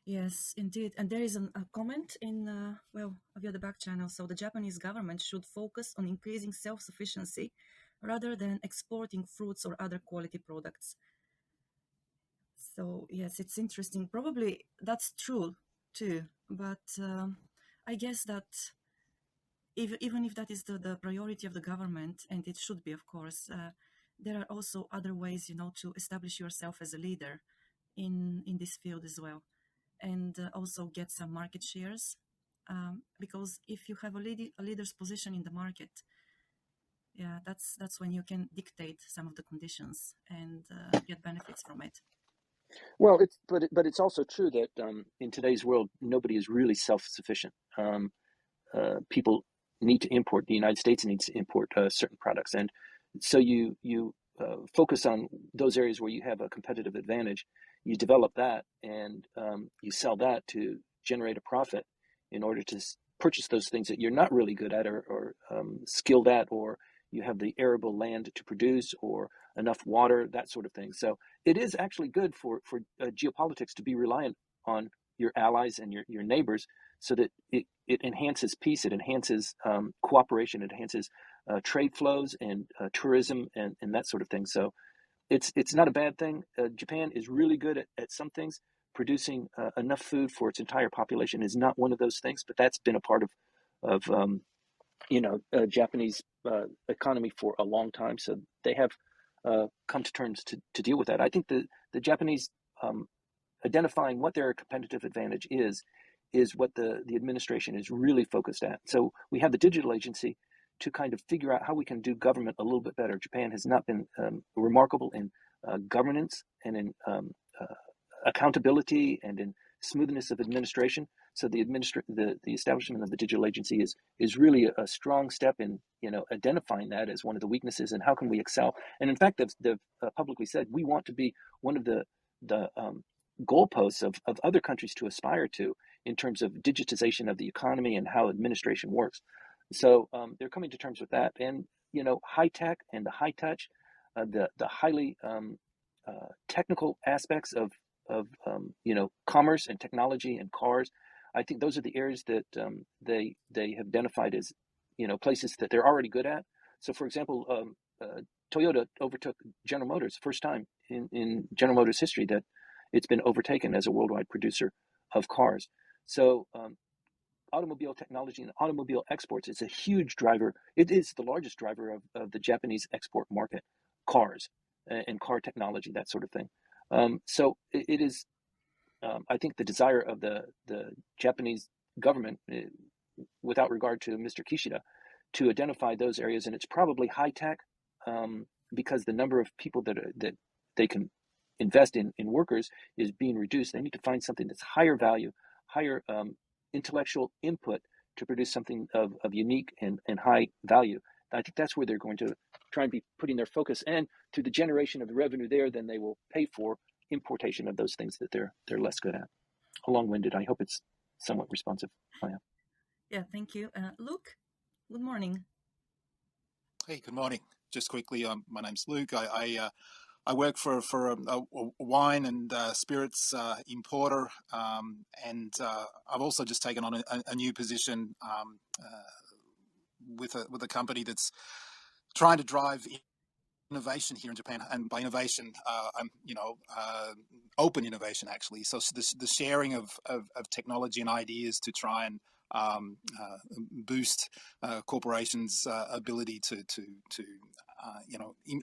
Yes, indeed. And there is a comment in, via the back channel. So the Japanese government should focus on increasing self-sufficiency rather than exporting fruits or other quality products. So yes, it's interesting. Probably that's true too. But I guess that even if that is the priority of the government, and it should be, of course, there are also other ways, to establish yourself as a leader in this field as well, and also get some market shares. Because if you have a leader's position in the market, yeah, that's when you can dictate some of the conditions and get benefits from it. Well, but it's also true that in today's world, nobody is really self-sufficient. People need to import. The United States needs to import certain products, and so you focus on those areas where you have a competitive advantage. You develop that, and you sell that to generate a profit in order to purchase those things that you're not really good at or skilled at, or you have the arable land to produce or enough water, that sort of thing. So it is actually good for geopolitics to be reliant on your allies and your neighbors, so that it enhances peace, it enhances cooperation, it enhances trade flows and tourism and that sort of thing. So it's not a bad thing. Japan is really good at some things. Producing enough food for its entire population is not one of those things, but that's been a part of Japanese economy for a long time. So they have come to terms to deal with that. I think the Japanese identifying what their competitive advantage is what the administration is really focused at. So we have the digital agency to kind of figure out how we can do government a little bit better. Japan has not been remarkable in governance and in accountability and in smoothness of administration. So the establishment of the digital agency is really a strong step in identifying that as one of the weaknesses and how can we excel. And in fact, they've publicly said we want to be one of the goalposts of other countries to aspire to in terms of digitization of the economy and how administration works. So they're coming to terms with that, and high tech and the high touch, the highly technical aspects of commerce and technology and cars. I think those are the areas that they have identified as places that they're already good at. So, for example, Toyota overtook General Motors, first time in General Motors history that it's been overtaken as a worldwide producer of cars. So automobile technology and automobile exports is a huge driver. It is the largest driver of the Japanese export market, cars and car technology, that sort of thing. So it is, I think, the desire of the Japanese government, without regard to Mr. Kishida, to identify those areas. And it's probably high tech because the number of people that they can invest in workers is being reduced. They need to find something that's higher value, higher intellectual input to produce something of unique and high value. I think that's where they're going to try and be putting their focus, and through the generation of the revenue there, then they will pay for importation of those things that they're less good at. Long-winded. I hope it's somewhat responsive. Yeah, thank you. Luke, good morning. Hey, good morning. Just quickly, my name's Luke. I work for a wine and spirits importer, and I've also just taken on a new position with a company that's trying to drive innovation here in Japan. And by innovation, I'm open innovation actually. So the sharing of technology and ideas to try and boost corporations' ability to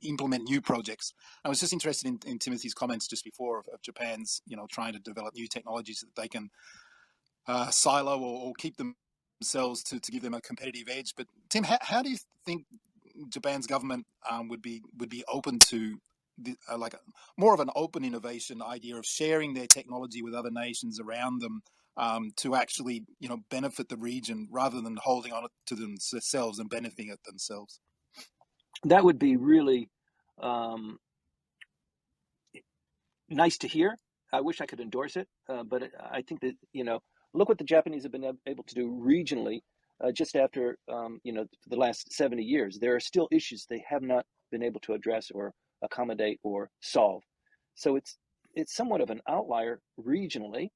implement new projects. I was just interested in Timothy's comments just before of Japan's trying to develop new technologies that they can silo or keep themselves to give them a competitive edge. But Tim, how do you think Japan's government would be open to more of an open innovation idea of sharing their technology with other nations around them to actually benefit the region rather than holding on to themselves and benefiting it themselves? That would be really nice to hear. I wish I could endorse it, but I think that, look what the Japanese have been able to do regionally just after, the last 70 years. There are still issues they have not been able to address or accommodate or solve. So it's somewhat of an outlier regionally,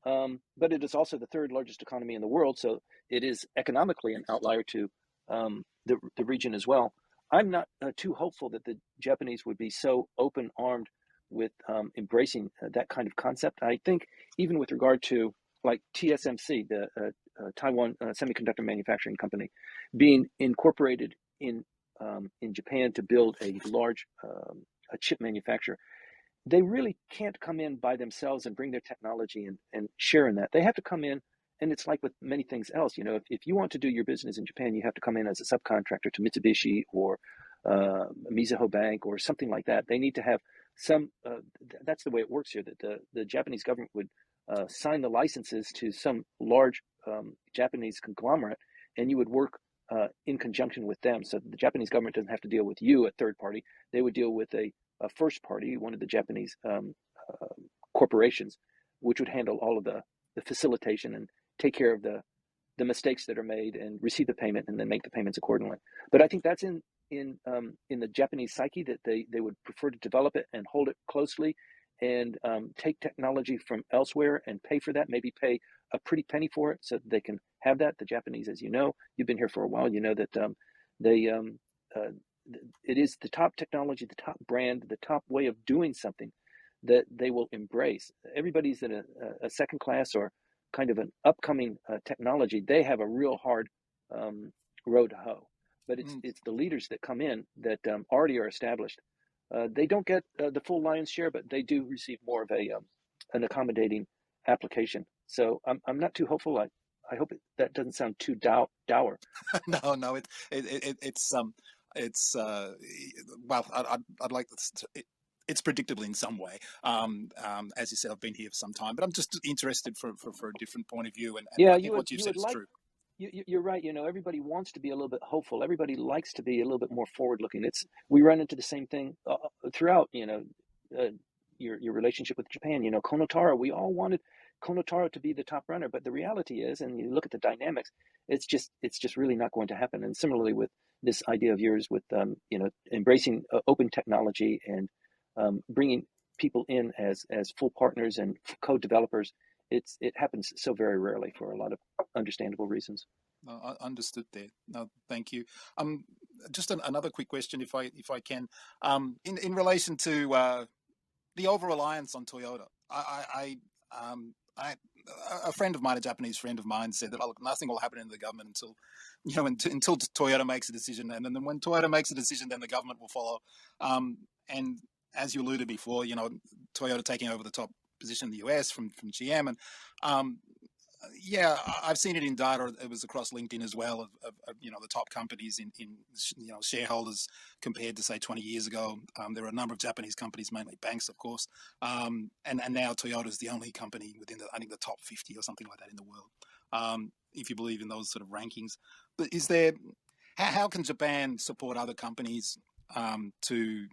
but it is also the third largest economy in the world. So it is economically an outlier to the region as well. I'm not too hopeful that the Japanese would be so open-armed with embracing that kind of concept. I think even with regard to like TSMC, the Taiwan semiconductor manufacturing company, being incorporated in Japan to build a large a chip manufacturer, they really can't come in by themselves and bring their technology and share in that. They have to come in, and it's like with many things else. If you want to do your business in Japan, you have to come in as a subcontractor to Mitsubishi or Mizuho Bank or something like that. They need to have some. That's the way it works here. That the Japanese government would sign the licenses to some large Japanese conglomerate, and you would work in conjunction with them. So the Japanese government doesn't have to deal with you, a third party. They would deal with a first party, one of the Japanese corporations, which would handle all of the facilitation and take care of the mistakes that are made and receive the payment and then make the payments accordingly. But I think that's in the Japanese psyche, that they would prefer to develop it and hold it closely and take technology from elsewhere and pay for that, maybe pay a pretty penny for it so that they can have that. The Japanese, as you know, you've been here for a while, you know that it is the top technology, the top brand, the top way of doing something that they will embrace. Everybody's in a second class or kind of an upcoming technology. They have a real hard road to hoe. But it's the leaders that come in that already are established. They don't get the full lion's share, but they do receive more of an accommodating application. So I'm not too hopeful. I hope that doesn't sound too dour. No, it's well, I'd like to. It's predictable in some way. As you said, I've been here for some time, but I'm just interested for a different point of view. And yeah, I think what you've said is true. You're right. Everybody wants to be a little bit hopeful. Everybody likes to be a little bit more forward-looking. We run into the same thing throughout. Your relationship with Japan. Konotaro. We all wanted Konotaro to be the top runner, but the reality is, and you look at the dynamics, it's just really not going to happen. And similarly with this idea of yours, with embracing open technology and bringing people in as full partners and co-developers. It happens so very rarely for a lot of understandable reasons. Understood there. No, thank you. Just another quick question, if I can, in relation to the over-reliance on Toyota. A friend of mine, a Japanese friend of mine, said that nothing will happen in the government until Toyota makes a decision, and then when Toyota makes a decision, then the government will follow. And as you alluded before, Toyota taking over the top position in the US from GM, and yeah, I've seen it in data. It was across LinkedIn as well of the top companies in shareholders compared to say 20 years ago. There are a number of Japanese companies, mainly banks, of course, and now Toyota is the only company within I think the top 50 or something like that in the world, if you believe in those sort of rankings. But how can Japan support other companies to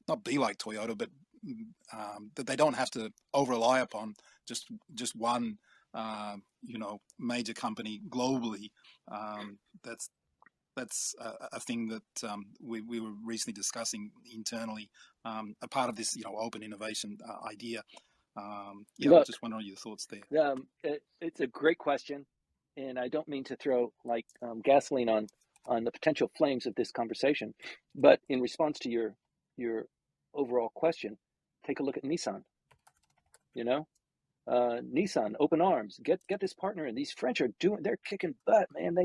not be like Toyota, but that they don't have to over-rely upon just one major company globally? That's a thing that we were recently discussing internally, a part of this open innovation idea. Look, I just wonder your thoughts there. It's a great question, and I don't mean to throw gasoline on the potential flames of this conversation, but in response to your overall question, take a look at Nissan. Nissan, open arms, get this partner in. These French they're kicking butt, man.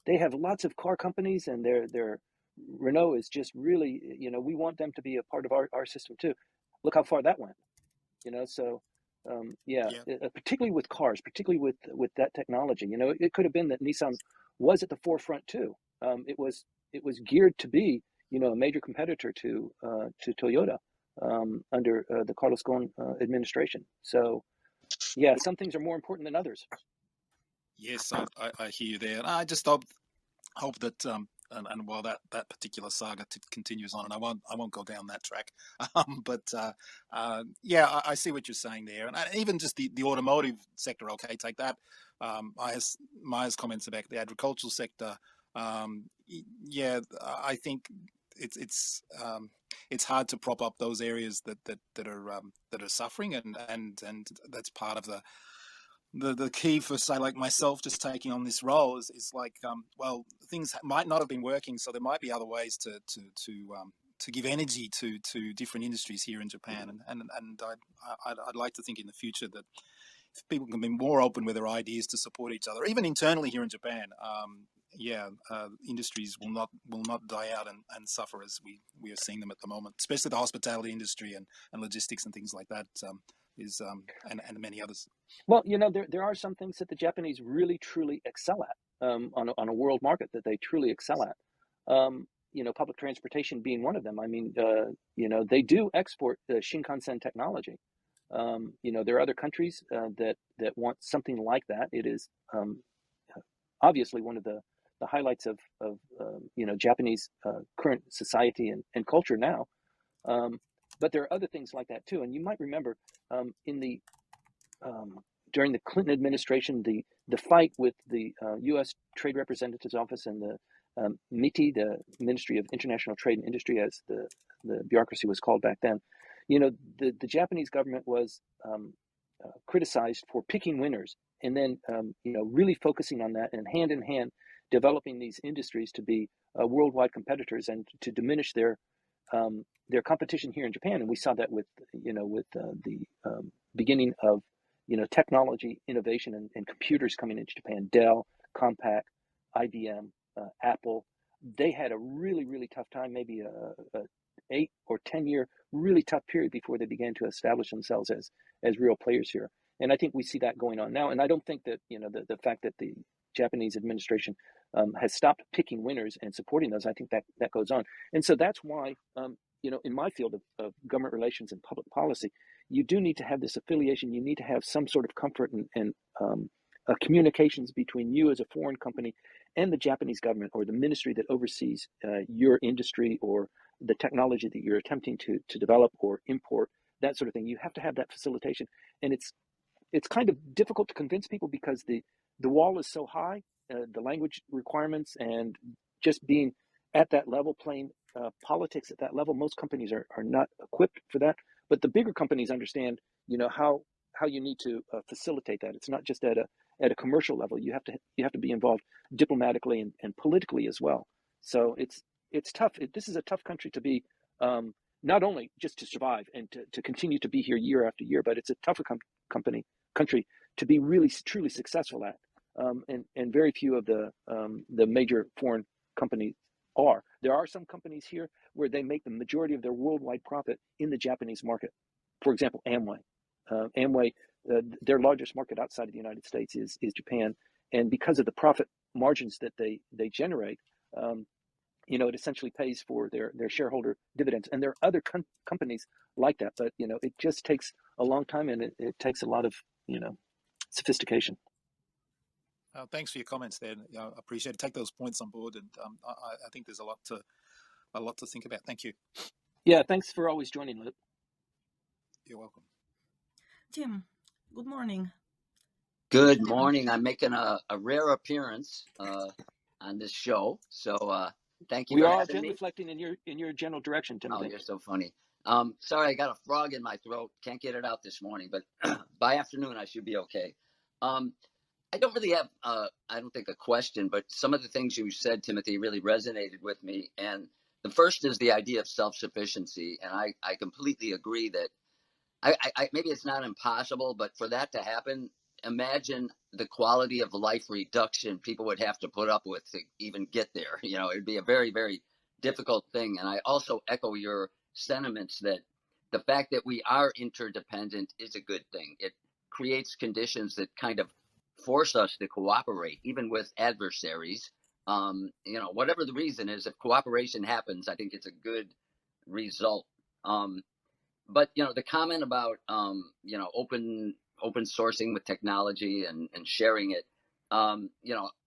They have lots of car companies, and their Renault is just really, we want them to be a part of our system too. Look how far that went, so particularly with cars, particularly with that technology, it could have been that Nissan was at the forefront too. It was geared to be, a major competitor to Toyota under the Carlos Ghosn administration. So yeah, some things are more important than others. Yes, I hear you there. And I just hope that and while that particular saga continues on, and I won't go down that track. Yeah, I see what you're saying there, and even just the automotive sector. Okay, take that. Maya's comments about the agricultural sector. Yeah, I think it's hard to prop up those areas that are suffering, and that's part of the key for, say, like myself just taking on this role is like, well, things might not have been working, so there might be other ways to give energy to different industries here in Japan, and I'd like to think in the future that if people can be more open with their ideas to support each other, even internally here in Japan, industries will not die out and suffer as we are seeing them at the moment, especially the hospitality industry and logistics and things like that, and many others. Well, there are some things that the Japanese really truly excel at, on a world market, that they truly excel at. Public transportation being one of them. I mean, they do export the Shinkansen technology. There are other countries that want something like that. It is obviously one of the highlights of Japanese current society and culture now. But there are other things like that too. And you might remember during the Clinton administration, the fight with the U.S. Trade Representative's Office and the MITI, the Ministry of International Trade and Industry, as the bureaucracy was called back then. The Japanese government was criticized for picking winners, and then really focusing on that, and hand in hand developing these industries to be worldwide competitors and to diminish their competition here in Japan. And we saw that with the beginning of technology innovation and computers coming into Japan. Dell, Compaq, IBM, Apple. They had a really, really tough time, maybe a 8 or 10 year really tough period before they began to establish themselves as real players here. And I think we see that going on now. And I don't think that the fact that the Japanese administration has stopped picking winners and supporting those, I think that goes on. And so that's why in my field of government relations and public policy, you do need to have this affiliation. You need to have some sort of comfort and communications between you as a foreign company and the Japanese government, or the ministry that oversees your industry or the technology that you're attempting to develop or import, that sort of thing. You have to have that facilitation. And it's kind of difficult to convince people because the wall is so high, the language requirements, and just being at that level, playing politics at that level. Most companies are not equipped for that. But the bigger companies understand, how you need to facilitate that. It's not just at a commercial level. You have to be involved diplomatically and politically as well. So it's tough. This is a tough country to be, not only just to survive and to continue to be here year after year, but it's a tougher country to be really truly successful at. And very few of the major foreign companies are. There are some companies here where they make the majority of their worldwide profit in the Japanese market. For example, Amway. Amway, their largest market outside of the United States is Japan, and because of the profit margins that they generate, it essentially pays for their shareholder dividends. And there are other companies like that, but it just takes a long time, and it takes a lot of sophistication. Thanks for your comments there. I appreciate it. Take those points on board, and I think there's a lot to think about. Thank you. Yeah, thanks for always joining, Lip. You're welcome. Tim, good morning. Good morning. I'm making a rare appearance on this show, so thank you. We are genuflecting in your general direction, Timothy. Oh, you're so funny. Sorry, I got a frog in my throat. Can't get it out this morning, but by afternoon I should be okay. I don't really have, I don't think a question, but some of the things you said, Timothy, really resonated with me. And the first is the idea of self-sufficiency. And I completely agree that I maybe it's not impossible, but for that to happen, imagine the quality of life reduction people would have to put up with to even get there. It'd be a very, very difficult thing. And I also echo your sentiments that the fact that we are interdependent is a good thing. It creates conditions that kind of force us to cooperate, even with adversaries. Whatever the reason is, if cooperation happens, I think it's a good result. But the comment about open sourcing with technology and sharing it,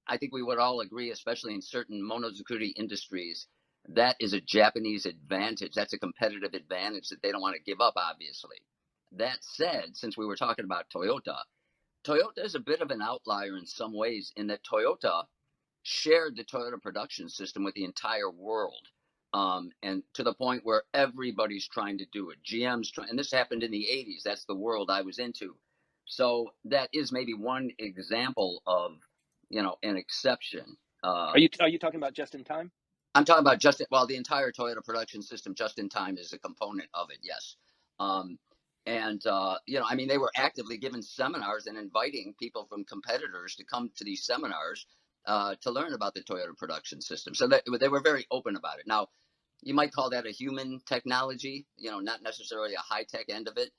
I think we would all agree, especially in certain monozukuri industries, that is a Japanese advantage. That's a competitive advantage that they don't want to give up, obviously. That said, since we were talking about Toyota, Toyota is a bit of an outlier in some ways in that Toyota shared the Toyota production system with the entire world. And to the point where everybody's trying to do it. GM's trying, and this happened in the 80s. That's the world I was into. So that is maybe one example of, an exception. Are you talking about just in time? I'm talking about the entire Toyota production system, just in time is a component of it. Yes. They were actively giving seminars and inviting people from competitors to come to these seminars to learn about the Toyota production system. So they were very open about it. Now, you might call that a human technology, not necessarily a high-tech end of it.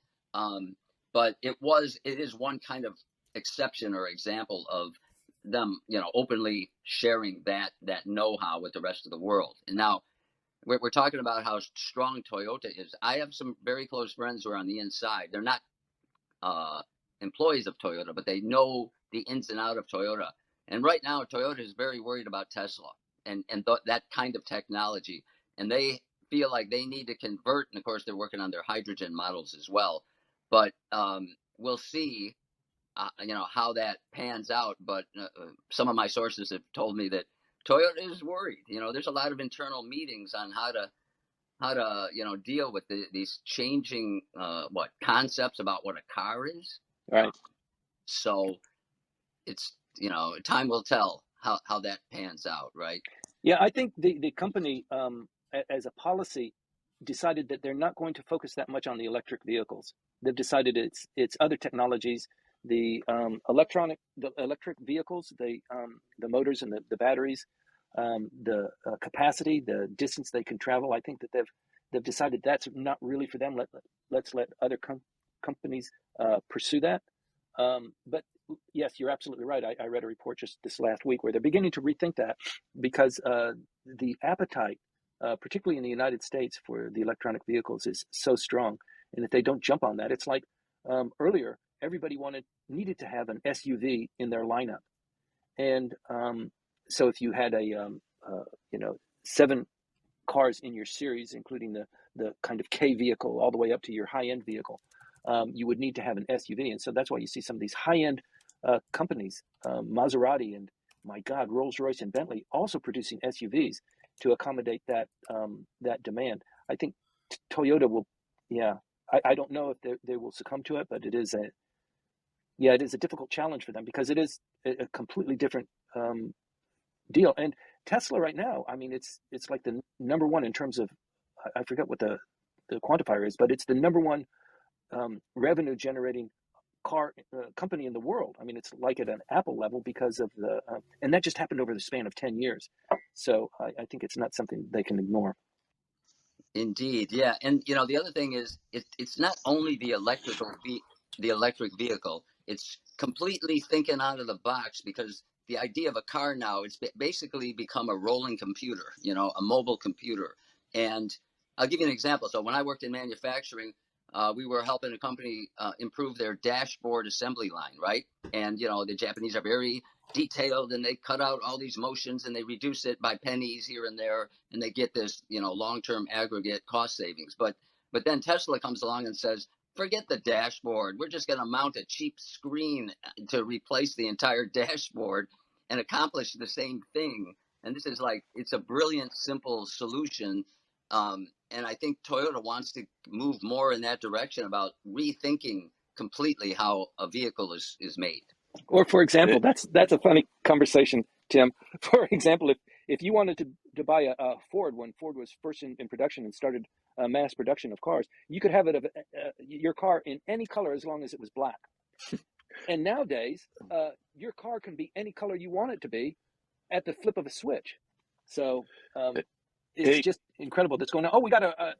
But it is one kind of exception or example of them, openly sharing that know-how with the rest of the world. And now we're talking about how strong Toyota is. I have some very close friends who are on the inside. They're not employees of Toyota, but they know the ins and out of Toyota. And right now, Toyota is very worried about Tesla and that kind of technology. And they feel like they need to convert. And of course, they're working on their hydrogen models as well. But we'll see, how that pans out. But some of my sources have told me that Toyota is worried. There's a lot of internal meetings on how to deal with these changing concepts about what a car is. Right. So it's time will tell how that pans out, right? Yeah, I think the company, as a policy, decided that they're not going to focus that much on the electric vehicles. They've decided it's other technologies, the electric vehicles, the motors and the batteries, the capacity, the distance they can travel. I think that they've decided that's not really for them. Let's let other companies pursue that. But yes, you're absolutely right. I read a report just this last week where they're beginning to rethink that because the appetite, particularly in the United States, for the electronic vehicles is so strong. And if they don't jump on that, it's like earlier, everybody needed to have an SUV in their lineup. And so if you had 7 cars in your series, including the kind of K vehicle all the way up to your high-end vehicle, you would need to have an SUV. And so that's why you see some of these high-end companies, Maserati and, my God, Rolls-Royce and Bentley, also producing SUVs to accommodate that demand. I think Toyota will, I don't know if they will succumb to it, but it is a difficult challenge for them because it is a completely different deal. And Tesla right now, I mean, it's like the number one in terms of, I forget what the quantifier is, but it's the number one revenue generating car company in the world. I mean, it's like at an Apple level because of and that just happened over the span of 10 years. So I think it's not something they can ignore. Indeed, yeah. And the other thing is it's not only the electric vehicle. It's completely thinking out of the box because the idea of a car now, it's basically become a rolling computer, a mobile computer. And I'll give you an example. So when I worked in manufacturing, we were helping a company improve their dashboard assembly line, right? And, the Japanese are very detailed and they cut out all these motions and they reduce it by pennies here and there and they get this, long-term aggregate cost savings. But then Tesla comes along and says, forget the dashboard. We're just going to mount a cheap screen to replace the entire dashboard and accomplish the same thing. And this is it's a brilliant, simple solution. And I think Toyota wants to move more in that direction about rethinking completely how a vehicle is made. Or, for example, that's a funny conversation, Tim. For example, if you wanted to buy a Ford when Ford was first in production and started mass production of cars, you could have your car in any color as long as it was black. And nowadays, your car can be any color you want it to be at the flip of a switch. So it's just incredible that's going on. Oh, we got a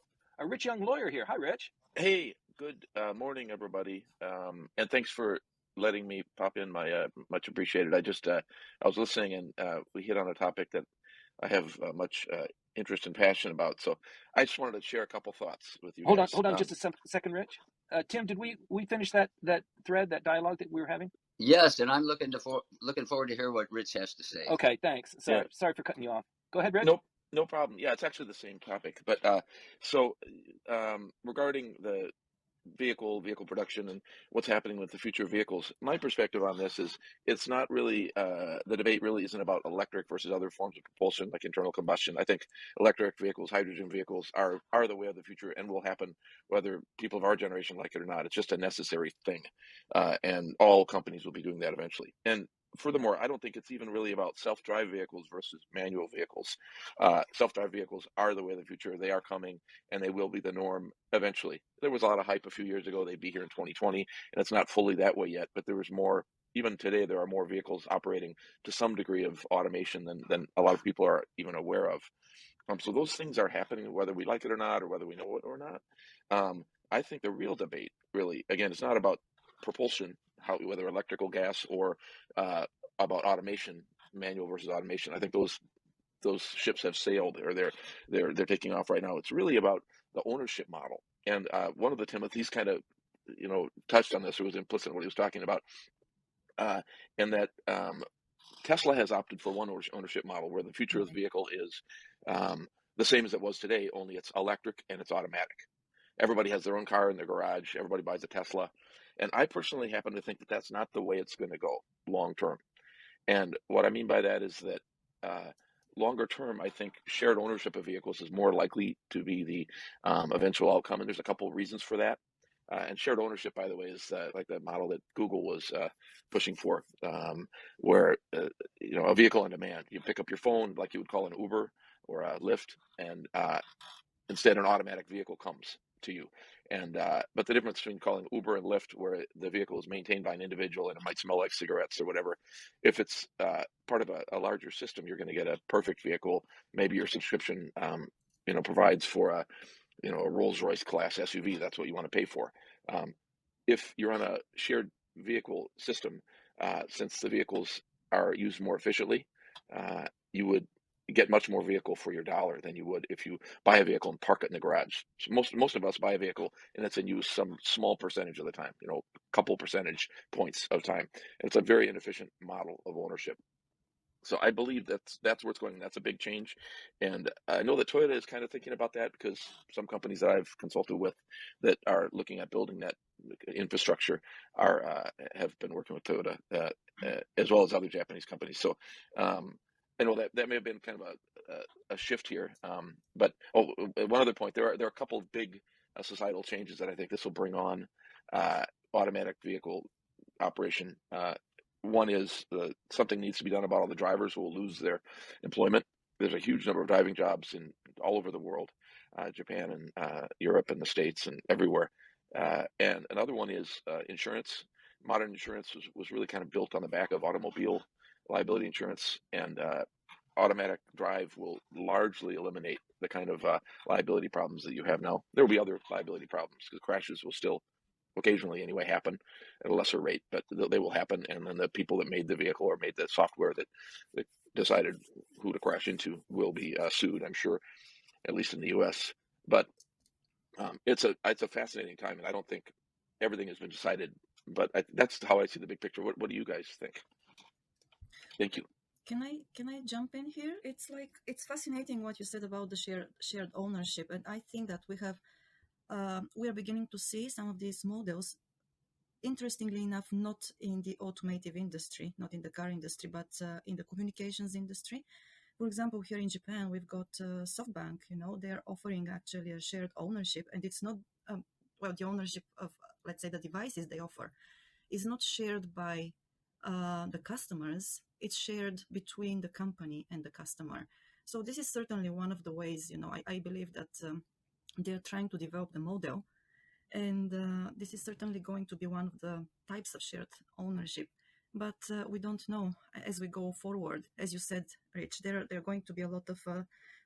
rich young lawyer here. Hi, Rich. Hey, good morning, everybody. And thanks for letting me pop in. Much appreciated. I was listening and we hit on a topic that I have much interest and passion about. So I just wanted to share a couple thoughts with you Hold guys. on just a second, Rich. Tim, did we finish that thread, that dialogue that we were having? Yes, and I'm looking forward to hear what Rich has to say. Okay, thanks. Yeah. Sorry for cutting you off. Go ahead, Rich. Nope, no problem. Yeah, it's actually the same topic. But so regarding the vehicle production and what's happening with the future of vehicles, my perspective on this is it's not really the debate really isn't about electric versus other forms of propulsion like internal combustion. I think electric vehicles, hydrogen vehicles are the way of the future and will happen whether people of our generation like it or not. It's just a necessary thing, and all companies will be doing that eventually. And furthermore, I don't think it's even really about self-drive vehicles versus manual vehicles. Self-drive vehicles are the way of the future. They are coming, and they will be the norm eventually. There was a lot of hype a few years ago. They'd be here in 2020, and it's not fully that way yet. But there was more. Even today, there are more vehicles operating to some degree of automation than a lot of people are even aware of. So those things are happening, whether we like it or not, or whether we know it or not. I think the real debate, really, again, it's not about propulsion, whether electrical, gas, or about automation, manual versus automation. I think those ships have sailed, or they're taking off right now. It's really about the ownership model. And one of the Timothys kind of touched on this, or was implicit in what he was talking about, and that Tesla has opted for one ownership model where the future of the vehicle is the same as it was today, only it's electric and it's automatic. Everybody has their own car in their garage. Everybody buys a Tesla. And I personally happen to think that that's not the way it's going to go long term. And what I mean by that is that longer term, I think shared ownership of vehicles is more likely to be the eventual outcome. And there's a couple of reasons for that. And shared ownership, by the way, is like the model that Google was pushing for, where a vehicle on demand. You pick up your phone like you would call an Uber or a Lyft, and instead an automatic vehicle comes to you. And but the difference between calling Uber and Lyft, where the vehicle is maintained by an individual and it might smell like cigarettes or whatever, if it's part of a larger system, you're going to get a perfect vehicle. Maybe your subscription provides for a Rolls-Royce class SUV. That's what you want to pay for. If you're on a shared vehicle system, since the vehicles are used more efficiently, you would get much more vehicle for your dollar than you would if you buy a vehicle and park it in the garage. So most of us buy a vehicle and it's in use some small percentage of the time, a couple percentage points of time. And it's a very inefficient model of ownership. So I believe that's where it's going. That's a big change. And I know that Toyota is kind of thinking about that, because some companies that I've consulted with that are looking at building that infrastructure have been working with Toyota, as well as other Japanese companies. So I know that may have been kind of a shift here. But one other point, there are a couple of big societal changes that I think this will bring on automatic vehicle operation. One is something needs to be done about all the drivers who will lose their employment. There's a huge number of driving jobs all over the world, Japan and Europe and the States and everywhere. And another one is insurance. Modern insurance was really kind of built on the back of automobile liability insurance, and automatic drive will largely eliminate the kind of liability problems that you have now. There will be other liability problems, because crashes will still occasionally anyway happen at a lesser rate, but they will happen. And then the people that made the vehicle or made the software that decided who to crash into will be sued, I'm sure, at least in the US. But it's a fascinating time, and I don't think everything has been decided, but that's how I see the big picture. What do you guys think? Thank you. Can I jump in here? It's fascinating what you said about the shared ownership, and I think that we are beginning to see some of these models. Interestingly enough, not in the automotive industry, not in the car industry, but in the communications industry. For example, here in Japan, we've got SoftBank. They're offering actually a shared ownership, and it's not the ownership of, let's say, the devices they offer is not shared by the customers. It's shared between the company and the customer. So this is certainly one of the ways. I believe that they're trying to develop the model, and this is certainly going to be one of the types of shared ownership. But we don't know as we go forward. As you said, Rich, there are going to be a lot of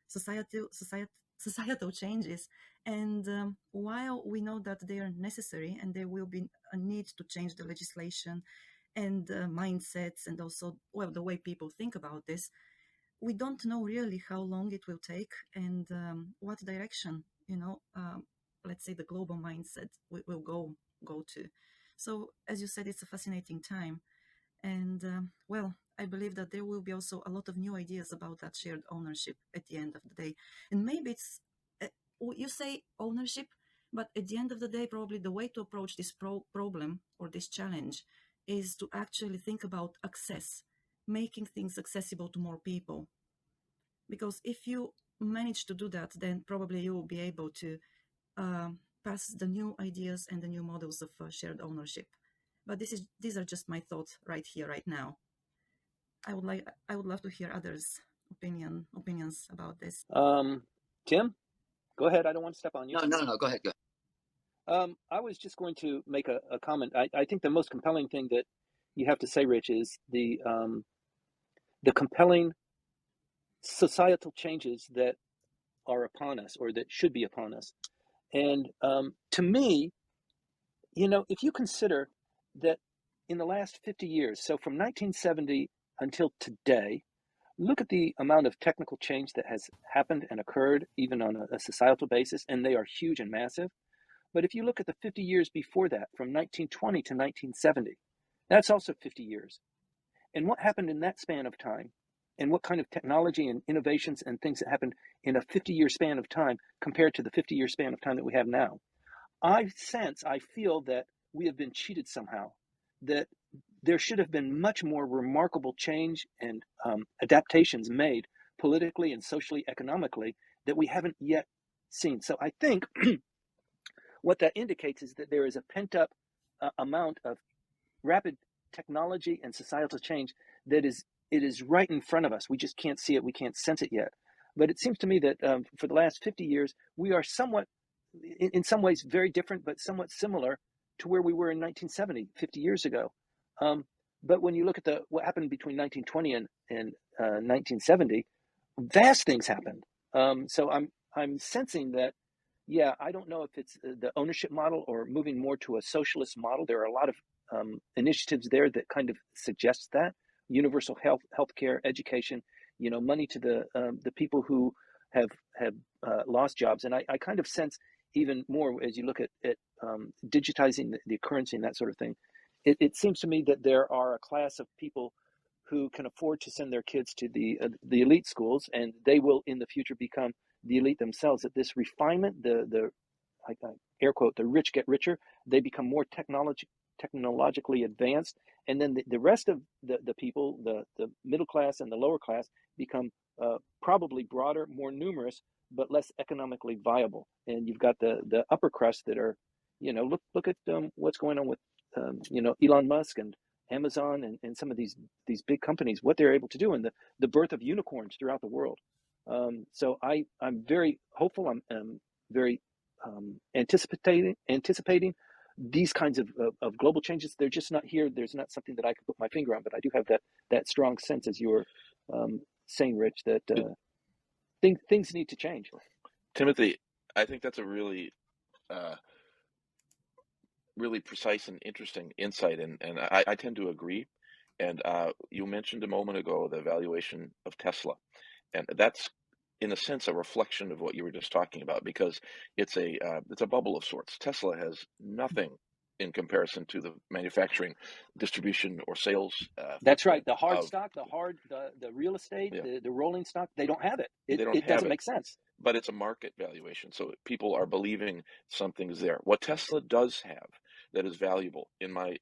societal changes. And while we know that they are necessary and there will be a need to change the legislation and mindsets, and also the way people think about this, we don't know really how long it will take and what direction let's say, the global mindset will go to. So, as you said, it's a fascinating time. And well, I believe that there will be also a lot of new ideas about that shared ownership at the end of the day. And maybe it's, you say ownership, but at the end of the day, probably the way to approach this problem or this challenge is to actually think about access, making things accessible to more people. Because if you manage to do that, then probably you will be able to pass the new ideas and the new models of shared ownership. But these are just my thoughts right here, right now. I would love to hear others' opinions about this. Tim, go ahead. I don't want to step on you. No. Go ahead. I was just going to make a comment. I think the most compelling thing that you have to say, Rich, is the compelling societal changes that are upon us, or that should be upon us. And to me, if you consider that in the last 50 years, so from 1970 until today, look at the amount of technical change that has happened and occurred, even on a societal basis, and they are huge and massive. But if you look at the 50 years before that, from 1920 to 1970, that's also 50 years. And what happened in that span of time, and what kind of technology and innovations and things that happened in a 50-year span of time compared to the 50-year span of time that we have now, I feel that we have been cheated somehow, that there should have been much more remarkable change and adaptations made politically and socially, economically, that we haven't yet seen. So I think what that indicates is that there is a pent-up amount of rapid technology and societal change that it is right in front of us. We just can't see it. We can't sense it yet. But it seems to me that for the last 50 years, we are somewhat, in some ways, very different, but somewhat similar to where we were in 1970, 50 years ago. But when you look at what happened between 1920 and 1970, vast things happened. So I'm sensing that, yeah, I don't know if it's the ownership model or moving more to a socialist model. There are a lot of initiatives there that kind of suggest that universal healthcare, education, money to the people who have lost jobs. And I kind of sense even more as you look at digitizing the currency and that sort of thing. It seems to me that there are a class of people who can afford to send their kids to the elite schools, and they will in the future become the elite themselves. That this refinement, the air quote, the rich get richer, they become more technologically advanced, and then the rest of the people, the middle class and the lower class, become probably broader, more numerous, but less economically viable. And you've got the upper crust that are, look at what's going on with Elon Musk and Amazon and some of these big companies, what they're able to do, and the birth of unicorns throughout the world. So I'm very hopeful. I'm very anticipating these kinds of global changes. They're just not here. There's not something that I can put my finger on, but I do have that strong sense, as you were saying, Rich, that things need to change. Timothy, I think that's a really really precise and interesting insight, and I tend to agree. And you mentioned a moment ago the valuation of Tesla, and that's in a sense a reflection of what you were just talking about, because it's a bubble of sorts. Tesla has nothing in comparison to the manufacturing, distribution, or sales. That's right. The hard stock, the real estate, yeah. the rolling stock, they don't have it. It doesn't make sense. But it's a market valuation, so people are believing something's there. What Tesla does have that is valuable, in my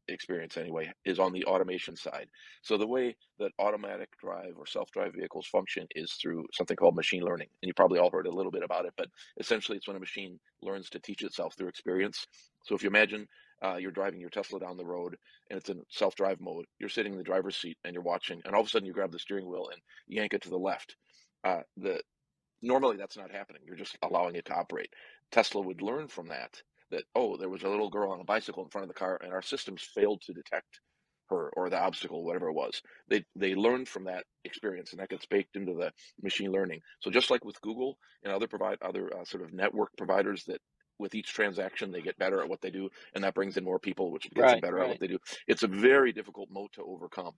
experience anyway, is on the automation side. So the way that automatic drive or self-drive vehicles function is through something called machine learning. And you probably all heard a little bit about it, but essentially it's when a machine learns to teach itself through experience. So if you imagine you're driving your Tesla down the road and it's in self-drive mode, you're sitting in the driver's seat and you're watching, and all of a sudden you grab the steering wheel and yank it to the left. Normally that's not happening. You're just allowing it to operate. Tesla would learn from that, oh, there was a little girl on a bicycle in front of the car and our systems failed to detect her or the obstacle, whatever it was. They learned from that experience, and that gets baked into the machine learning. So just like with Google and other sort of network providers that with each transaction, they get better at what they do, and that brings in more people, which gets them Right, better at what right. they do. It's a very difficult moat to overcome.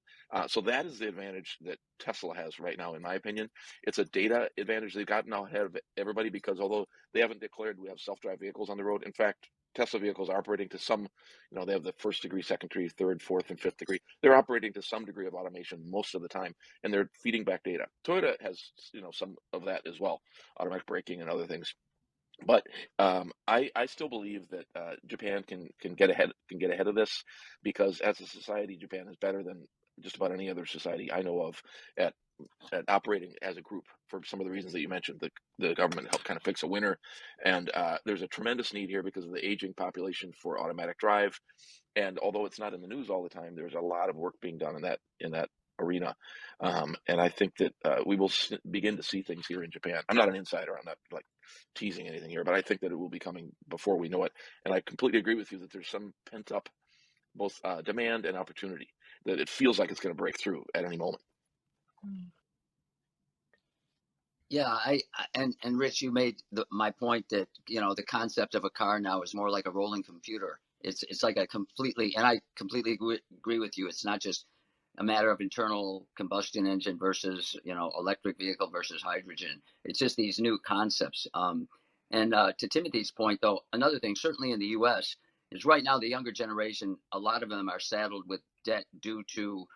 So that is the advantage that Tesla has right now, in my opinion. It's a data advantage they've gotten out ahead of everybody, because although they haven't declared we have self-drive vehicles on the road, in fact, Tesla vehicles are operating to some, they have the first degree, second degree, third, fourth, and fifth degree. They're operating to some degree of automation most of the time, and they're feeding back data. Toyota has, some of that as well, automatic braking and other things. But I still believe that Japan can get ahead of this, because as a society, Japan is better than just about any other society I know of at operating as a group, for some of the reasons that you mentioned. The government helped kind of fix a winner, and there's a tremendous need here because of the aging population for automatic drive. And although it's not in the news all the time, there's a lot of work being done in that arena. And I think that we will begin to see things here in Japan. I'm not an insider. I'm not like teasing anything here, but I think that it will be coming before we know it. And I completely agree with you that there's some pent up both demand and opportunity, that it feels like it's going to break through at any moment. Yeah, and Rich, you made my point that the concept of a car now is more like a rolling computer. It's like and I completely agree with you. It's not just a matter of internal combustion engine versus electric vehicle versus hydrogen. It's just these new concepts. And to Timothy's point, though, another thing, certainly in the U.S., is right now the younger generation, a lot of them are saddled with debt due to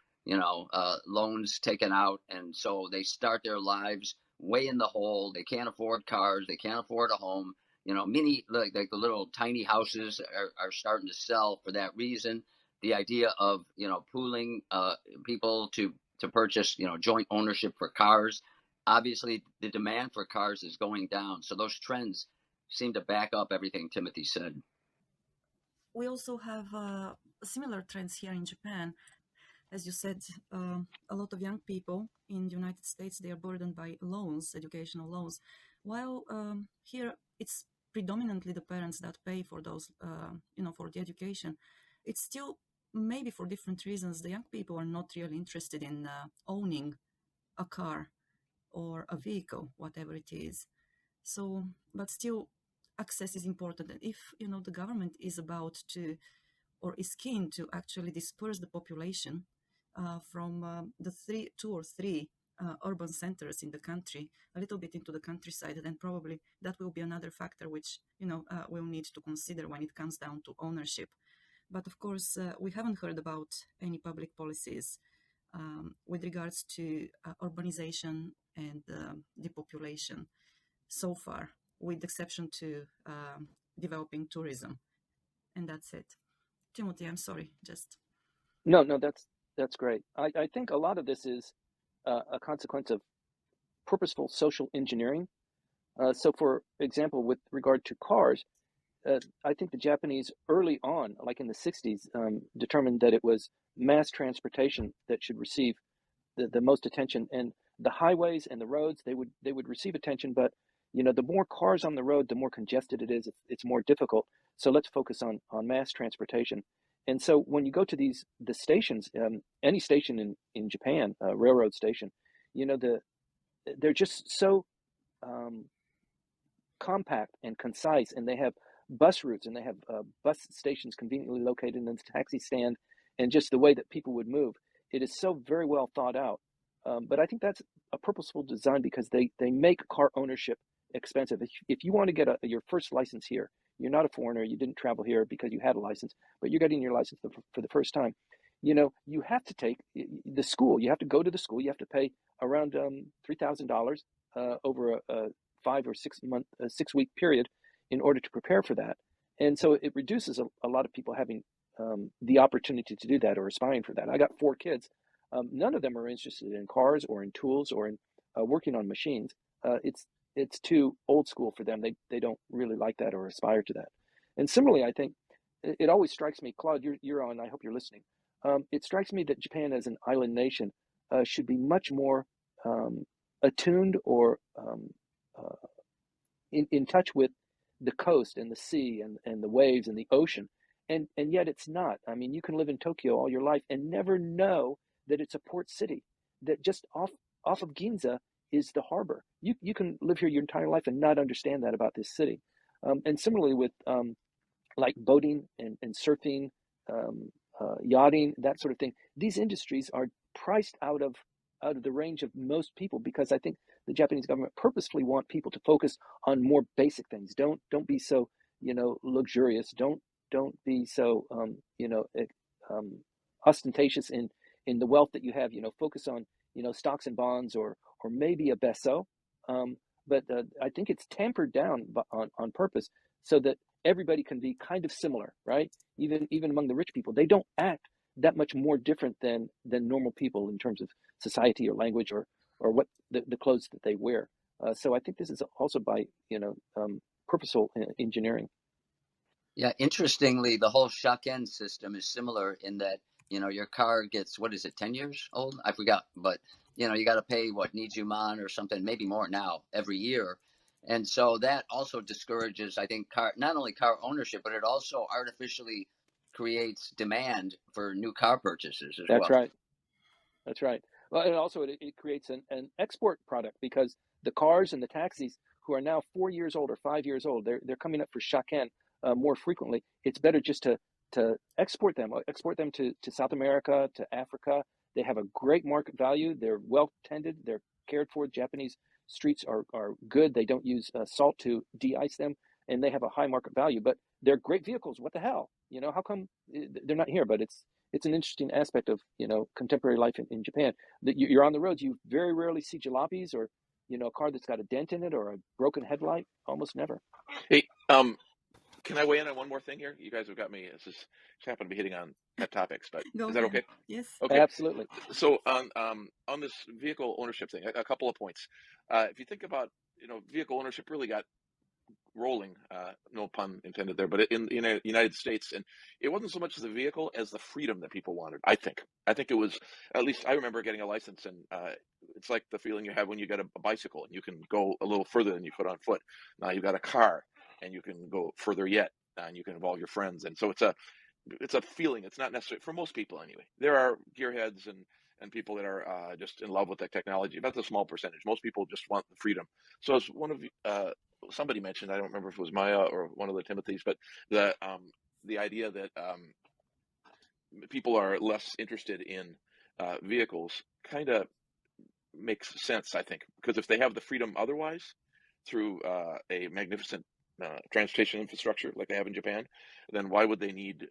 loans taken out, and so they start their lives way in the hole. They can't afford cars. They can't afford a home. Mini like the little tiny houses are starting to sell for that reason. The idea of pooling people to purchase joint ownership for cars. Obviously, the demand for cars is going down. So those trends seem to back up everything Timothy said. We also have similar trends here in Japan. As you said, a lot of young people in the United States, they are burdened by loans, educational loans, while here it's predominantly the parents that pay for those, for the education. It's still, maybe for different reasons, the young people are not really interested in owning a car or a vehicle, whatever it is. So, but still, access is important. And if, the government is about to, or is keen to actually disperse the population from the two or three urban centers in the country, a little bit into the countryside, then probably that will be another factor which we'll need to consider when it comes down to ownership. But of course, we haven't heard about any public policies with regards to urbanization and depopulation so far, with exception to developing tourism. And that's it. Timothy, I'm sorry, just... No, that's great. I think a lot of this is a consequence of purposeful social engineering. So, for example, with regard to cars, I think the Japanese early on, like in the 60s, determined that it was mass transportation that should receive the most attention, and the highways and the roads, they would receive attention, but the more cars on the road, the more congested it is. It's more difficult. So let's focus on mass transportation. And so when you go to the stations, any station in Japan, railroad station, they're just so compact and concise, and they have bus routes, and they have bus stations conveniently located in the taxi stand, and just the way that people would move. It is so very well thought out. But I think that's a purposeful design, because they make car ownership expensive. If you want to get your first license here, you're not a foreigner, you didn't travel here because you had a license, but you're getting your license for the first time. You have to take the school. You have to go to the school. You have to pay around $3,000 over a 5 or 6 month, 6 week period in order to prepare for that. And so it reduces a lot of people having the opportunity to do that or aspiring for that. I got 4 kids. None of them are interested in cars or in tools or in working on machines. It's too old school for them. They don't really like that or aspire to that. And similarly, I think it always strikes me, Claude, you're on, I hope you're listening. It strikes me that Japan as an island nation should be much more attuned or in touch with the coast and the sea and the waves and the ocean. And yet it's not. I mean, you can live in Tokyo all your life and never know that it's a port city, that just off of Ginza is the harbor. You can live here your entire life and not understand that about this city. And similarly with like boating and surfing, yachting, that sort of thing. These industries are priced out of the range of most people because I think the Japanese government purposefully want people to focus on more basic things. Don't be so luxurious. Don't be so ostentatious in the wealth that you have. Focus on stocks and bonds or maybe a beso. But I think it's tampered down on purpose so that everybody can be kind of similar, right? Even among the rich people, they don't act that much more different than normal people in terms of society or language or what the clothes that they wear. So I think this is also by purposeful engineering. Yeah, interestingly, the whole shaken system is similar in that, your car gets, what is it, 10 years old? I forgot, but, you got to pay what, Nijuman or something, maybe more now, every year. And so that also discourages, I think, not only car ownership, but it also artificially creates demand for new car purchases as That's well. right. That's right. Well, and also it creates an export product because the cars and the taxis who are now 4 years old or 5 years old, they're coming up for shaken more frequently. It's better just to export them to South America, to Africa. They have a great market value. They're well tended. They're cared for. Japanese streets are good. They don't use salt to de-ice them, and they have a high market value. But they're great vehicles. What the hell? How come they're not here? But it's an interesting aspect of contemporary life in Japan. That you're on the roads, you very rarely see jalopies or a car that's got a dent in it or a broken headlight. Almost never. Hey, can I weigh in on one more thing here? You guys have got me. This is happen to be hitting on pet topics, but Go is that ahead. okay? Yes. Okay. Absolutely. So on this vehicle ownership thing, a couple of points. If you think about vehicle ownership really got rolling, no pun intended there, but in the United States, and it wasn't so much the vehicle as the freedom that people wanted. I think it was, at least I remember getting a license, and it's like the feeling you have when you get a bicycle and you can go a little further than you could on foot. Now you've got a car and you can go further yet, and you can involve your friends, and so it's a feeling. It's not necessary for most people anyway. There are gearheads and people that are just in love with that technology. That's a small percentage. Most people just want the freedom. So as one of somebody mentioned, I don't remember if it was Maya or one of the Timothys, but the idea that people are less interested in vehicles kind of makes sense, I think, because if they have the freedom otherwise through a magnificent transportation infrastructure like they have in Japan, then why would they need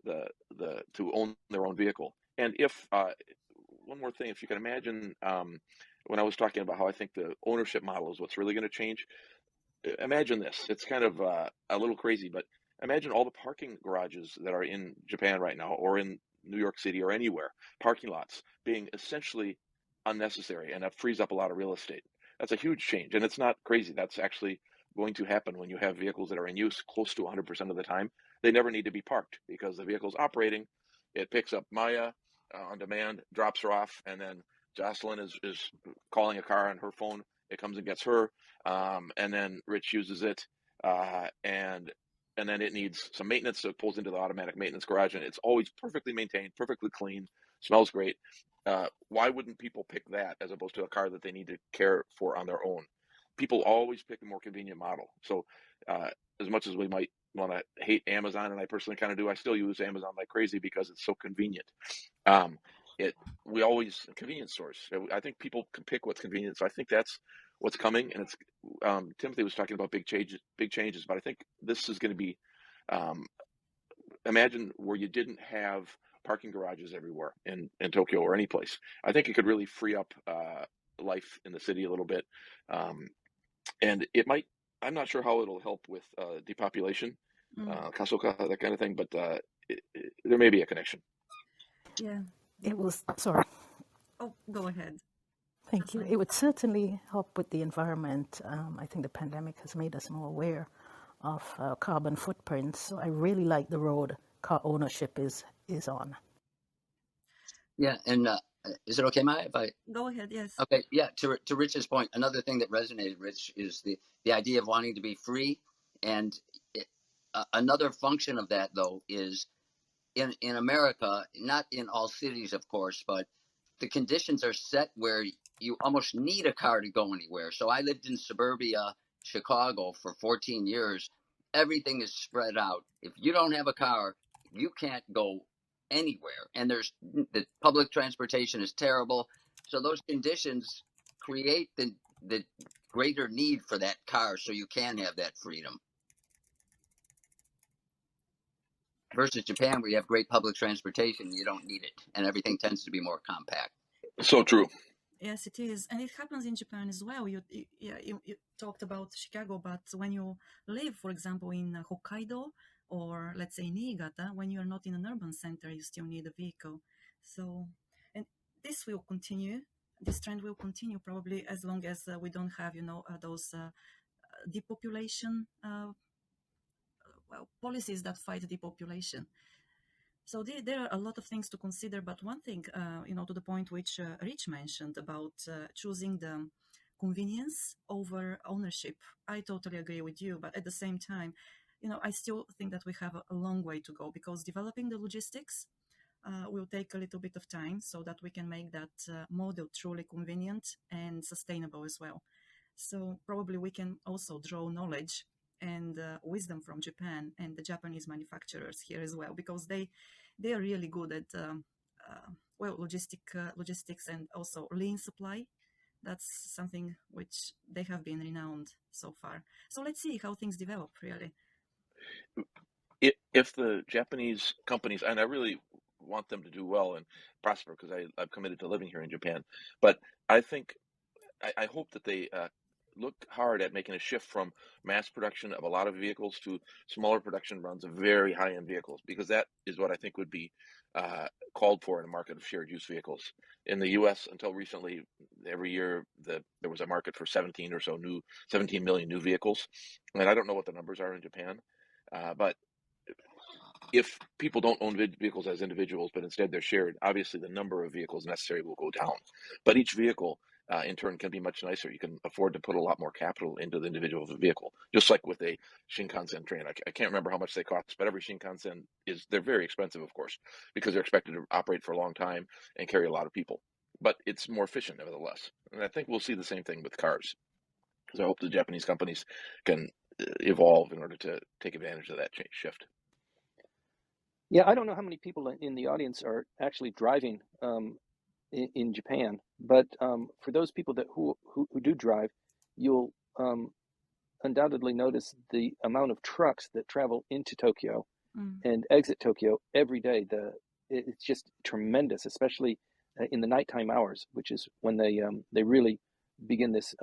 the to own their own vehicle? And if one more thing, if you can imagine, when I was talking about how I think the ownership model is what's really going to change, imagine this. It's kind of a little crazy, but imagine all the parking garages that are in Japan right now, or in New York City, or anywhere, parking lots being essentially unnecessary, and that frees up a lot of real estate. That's a huge change, and it's not crazy. That's actually going to happen when you have vehicles that are in use close to 100% of the time. They never need to be parked because the vehicle's operating. It picks up Maya on demand, drops her off, and then Jocelyn is calling a car on her phone. It comes and gets her, and then Rich uses it, and then it needs some maintenance, so it pulls into the automatic maintenance garage, and it's always perfectly maintained, perfectly clean, smells great. Why wouldn't people pick that as opposed to a car that they need to care for on their own? People always pick a more convenient model. So as much as we might want to hate Amazon, and I personally kind of do, I still use Amazon like crazy because it's so convenient. We always, convenience stores, I think people can pick what's convenient. So I think that's what's coming. And it's Timothy was talking about big changes, but I think this is going to be imagine where you didn't have parking garages everywhere in Tokyo or any place. I think it could really free up life in the city a little bit, and it might. I'm not sure how it'll help with depopulation, kasoka, that kind of thing, but there may be a connection. Yeah. It was, sorry. Oh, go ahead. Thank you. It would certainly help with the environment. I think the pandemic has made us more aware of carbon footprints. So I really like the road car ownership is on. Yeah, and is it okay, Maya, if I... Go ahead, yes. Okay, yeah, to Rich's point, another thing that resonated, Rich, is the idea of wanting to be free. And another function of that, though, is in America, not in all cities, of course, but the conditions are set where you almost need a car to go anywhere. So I lived in suburbia Chicago for 14 years, everything is spread out. If you don't have a car, you can't go anywhere. And the public transportation is terrible. So those conditions create the greater need for that car so you can have that freedom. Versus Japan, where you have great public transportation, you don't need it. And everything tends to be more compact. So true. Yes, it is, and it happens in Japan as well. You talked about Chicago, but when you live, for example, in Hokkaido or let's say Niigata, when you are not in an urban center, you still need a vehicle. So, and this will continue. This trend will continue probably as long as we don't have, those depopulation policies that fight depopulation. So there are a lot of things to consider, but one thing, to the point which Rich mentioned about choosing the convenience over ownership, I totally agree with you. But at the same time, I still think that we have a long way to go, because developing the logistics will take a little bit of time so that we can make that model truly convenient and sustainable as well. So probably we can also draw knowledge and wisdom from Japan and the Japanese manufacturers here as well, because they are really good at logistics and also lean supply. That's something which they have been renowned so far. So let's see how things develop, really. If the Japanese companies, and I really want them to do well and prosper, because I've committed to living here in Japan, but I think I hope that they look hard at making a shift from mass production of a lot of vehicles to smaller production runs of very high-end vehicles, because that is what I think would be called for in a market of shared use vehicles. In the U.S., until recently, every year there was a market for 17 million new vehicles, and I don't know what the numbers are in Japan, but if people don't own vehicles as individuals, but instead they're shared, obviously the number of vehicles necessary will go down. But each vehicle, in turn, can be much nicer. You can afford to put a lot more capital into the individual vehicle, just like with a Shinkansen train. I can't remember how much they cost, but every Shinkansen they're very expensive, of course, because they're expected to operate for a long time and carry a lot of people. But it's more efficient, nevertheless. And I think we'll see the same thing with cars, because I hope the Japanese companies can evolve in order to take advantage of that shift. Yeah, I don't know how many people in the audience are actually driving in Japan, but for those people who do drive, you'll undoubtedly notice the amount of trucks that travel into Tokyo and exit Tokyo every day. It's just tremendous, especially in the nighttime hours, which is when they really begin this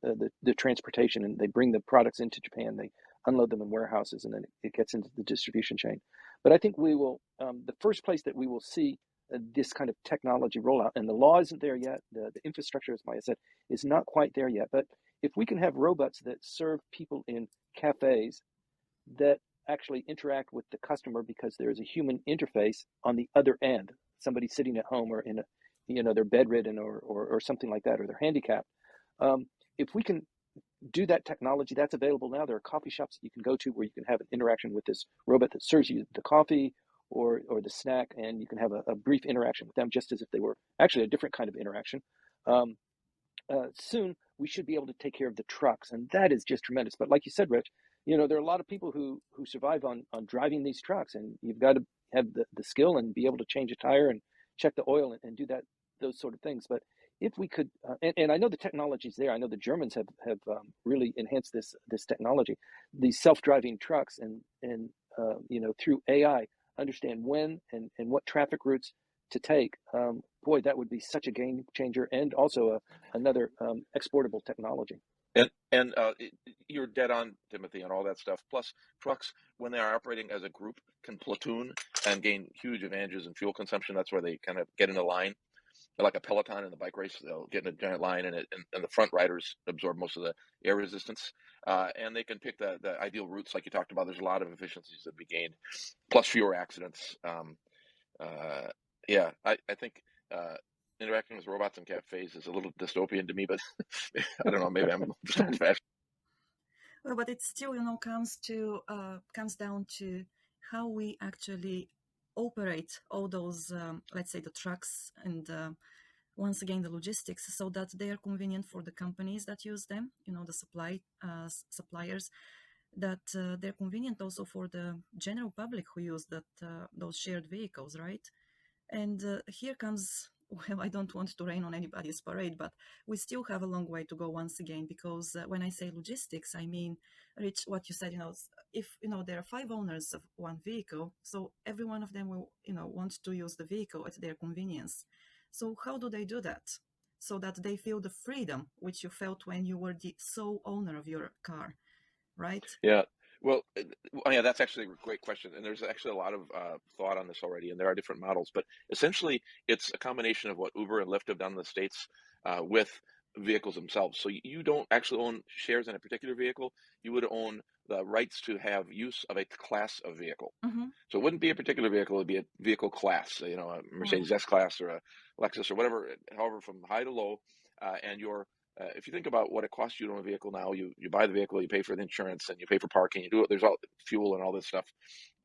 the transportation, and they bring the products into Japan. They unload them in warehouses, and then it gets into the distribution chain. But I think we will, the first place that we will see this kind of technology rollout, and the law isn't there yet, the infrastructure, as Maya said, is not quite there yet. But if we can have robots that serve people in cafes that actually interact with the customer, because there's a human interface on the other end, somebody sitting at home or in a, they're bedridden or something like that, or they're handicapped. If we can do that technology, that's available now. There are coffee shops that you can go to where you can have an interaction with this robot that serves you the coffee or the snack, and you can have a brief interaction with them, just as if they were actually a different kind of interaction. Soon we should be able to take care of the trucks, and that is just tremendous. But like you said, Rich, there are a lot of people who survive on driving these trucks, and you've got to have the skill and be able to change a tire and check the oil and do those sort of things. But if we could, and I know the technology's there. I know the Germans have really enhanced this technology, these self-driving trucks, and through AI, understand when and what traffic routes to take. Boy, that would be such a game changer, and also another exportable technology. And you're dead on, Timothy, on all that stuff. Plus, trucks, when they are operating as a group, can platoon and gain huge advantages in fuel consumption. That's where they kind of get in a line. They're like a peloton in the bike race. They'll get in a giant line, and the front riders absorb most of the air resistance. And they can pick the ideal routes, like you talked about. There's a lot of efficiencies that be gained, plus fewer accidents. Yeah, I think interacting with robots in cafes is a little dystopian to me, but I don't know. Maybe I'm just old-fashioned. Well, but it still, comes down to how we actually operate all those, let's say, the trucks and once again the logistics, so that they are convenient for the companies that use them. The suppliers. that they're convenient also for the general public who use those shared vehicles, right? And here comes, well, I don't want to rain on anybody's parade, but we still have a long way to go once again, because when I say logistics, I mean, Rich, what you said, if, there are 5 owners of one vehicle, so every one of them will, want to use the vehicle at their convenience. So how do they do that? So that they feel the freedom which you felt when you were the sole owner of your car, right? Yeah. Well, yeah, that's actually a great question. And there's actually a lot of thought on this already, and there are different models. But essentially, it's a combination of what Uber and Lyft have done in the States with vehicles themselves. So you don't actually own shares in a particular vehicle. You would own the rights to have use of a class of vehicle. Mm-hmm. So it wouldn't be a particular vehicle, it would be a vehicle class, a Mercedes S-Class or a Lexus or whatever, however, from high to low. And if you think about what it costs you to own a vehicle now, you buy the vehicle, you pay for the insurance, and you pay for parking, you do it. There's all fuel and all this stuff,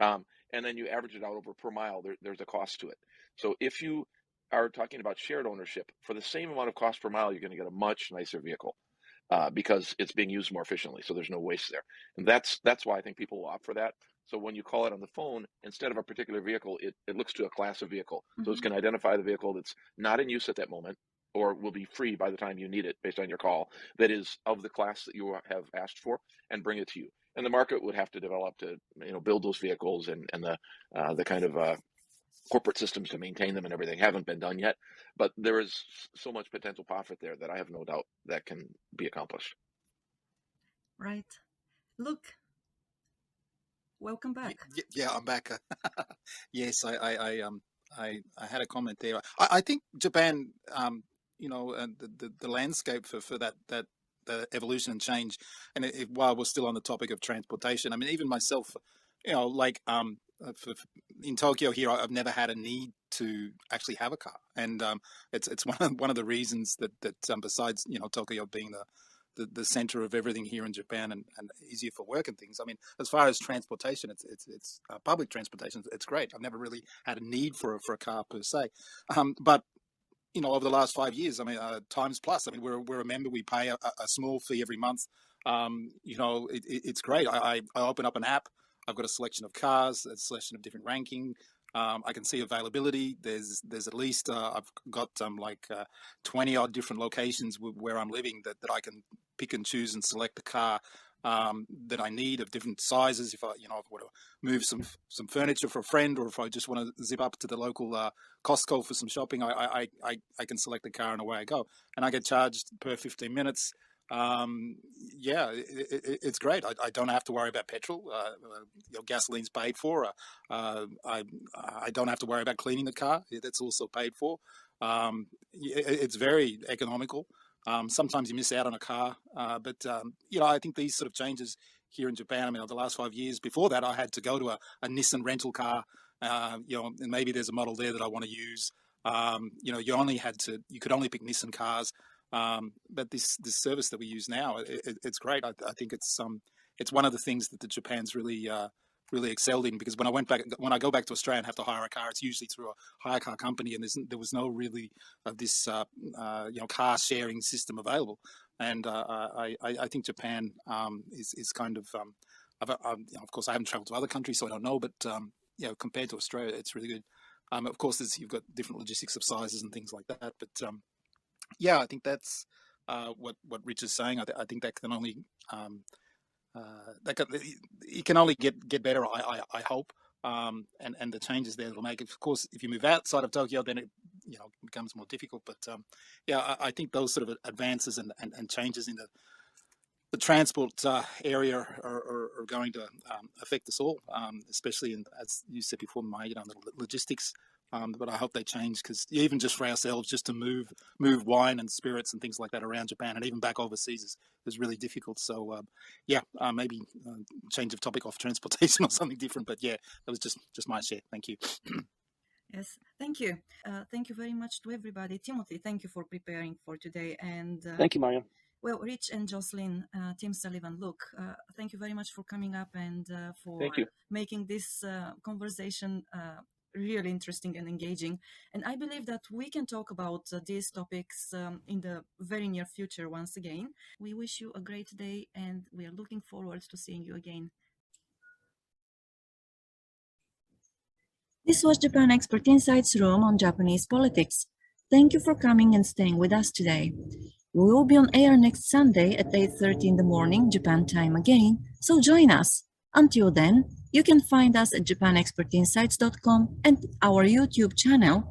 and then you average it out over per mile. There's a cost to it. So if you are talking about shared ownership, for the same amount of cost per mile, you're going to get a much nicer vehicle because it's being used more efficiently. So there's no waste there, and that's why I think people will opt for that. So when you call it on the phone, instead of a particular vehicle, it looks to a class of vehicle. So it's going to identify the vehicle that's not in use at that moment, or will be free by the time you need it based on your call, that is of the class that you have asked for, and bring it to you. And the market would have to develop to build those vehicles, and the kind of corporate systems to maintain them and everything haven't been done yet. But there is so much potential profit there that I have no doubt that can be accomplished. Right. Luke, welcome back. Yeah, I'm back. Yes, I had a comment there. I think Japan, the landscape for that the evolution and change, and while we're still on the topic of transportation, I mean, even myself, in Tokyo here, I've never had a need to actually have a car, and it's one of the reasons that besides Tokyo being the center of everything here in Japan, and easier for work and things. I mean, as far as transportation, it's public transportation. It's great. I've never really had a need for a car per se, but over the last 5 years, I mean, times plus. I mean, we're a member. We pay a small fee every month. It's great. I open up an app. I've got a selection of cars, a selection of different ranking. I can see availability. There's at least I've got 20 odd different locations where I'm living that I can pick and choose and select the car that I need of different sizes. If I want to move some furniture for a friend, or if I just want to zip up to the local Costco for some shopping, I can select the car and away I go, and I get charged per 15 minutes. It's great. I don't have to worry about petrol. Gasoline's paid for. I don't have to worry about cleaning the car. That's also paid for. It's very economical. Sometimes you miss out on a car, but I think these sort of changes here in Japan. I mean, the last 5 years. Before that, I had to go to a Nissan rental car. And maybe there's a model there that I want to use. You could only pick Nissan cars. But this service that we use now, it's great. I think it's one of the things that the Japan's really excelled in, because when I go back to Australia and have to hire a car, it's usually through a hire car company, and there was no really this car sharing system available. And I think Japan is kind of of course I haven't traveled to other countries, so I don't know, but compared to Australia, it's really good. Of course, you've got different logistics of sizes and things like that, but I think that's what Rich is saying. I think that can only it can only get better. I hope, and the changes there will make it. Of course, if you move outside of Tokyo, then it becomes more difficult. But I think those sort of advances and changes in the transport area are going to affect us all, especially as you said before, the logistics. But I hope they change, because even just for ourselves, just to move wine and spirits and things like that around Japan and even back overseas is really difficult. So maybe change of topic off transportation or something different. But that was just my share. Thank you. Yes, thank you. Thank you very much to everybody. Timothy, thank you for preparing for today. And thank you, Maya. Well, Rich and Jocelyn, Tim Sullivan, Luke, thank you very much for coming up and for making this conversation really interesting and engaging. And I believe that we can talk about these topics in the very near future once again. We wish you a great day and we are looking forward to seeing you again. This was Japan Expert Insights Room on Japanese politics. Thank you for coming and staying with us today. We will be on air next Sunday at 8:30 in the morning, Japan time again, so join us. Until then, you can find us at japanexpertinsights.com and our YouTube channel,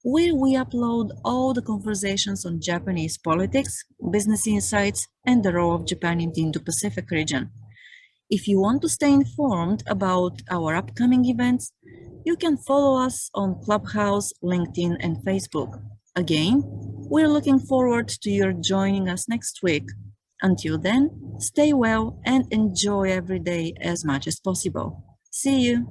where we upload all the conversations on Japanese politics, business insights, and the role of Japan in the Indo-Pacific region. If you want to stay informed about our upcoming events, you can follow us on Clubhouse, LinkedIn, and Facebook. Again, we're looking forward to your joining us next week. Until then, stay well and enjoy every day as much as possible. See you!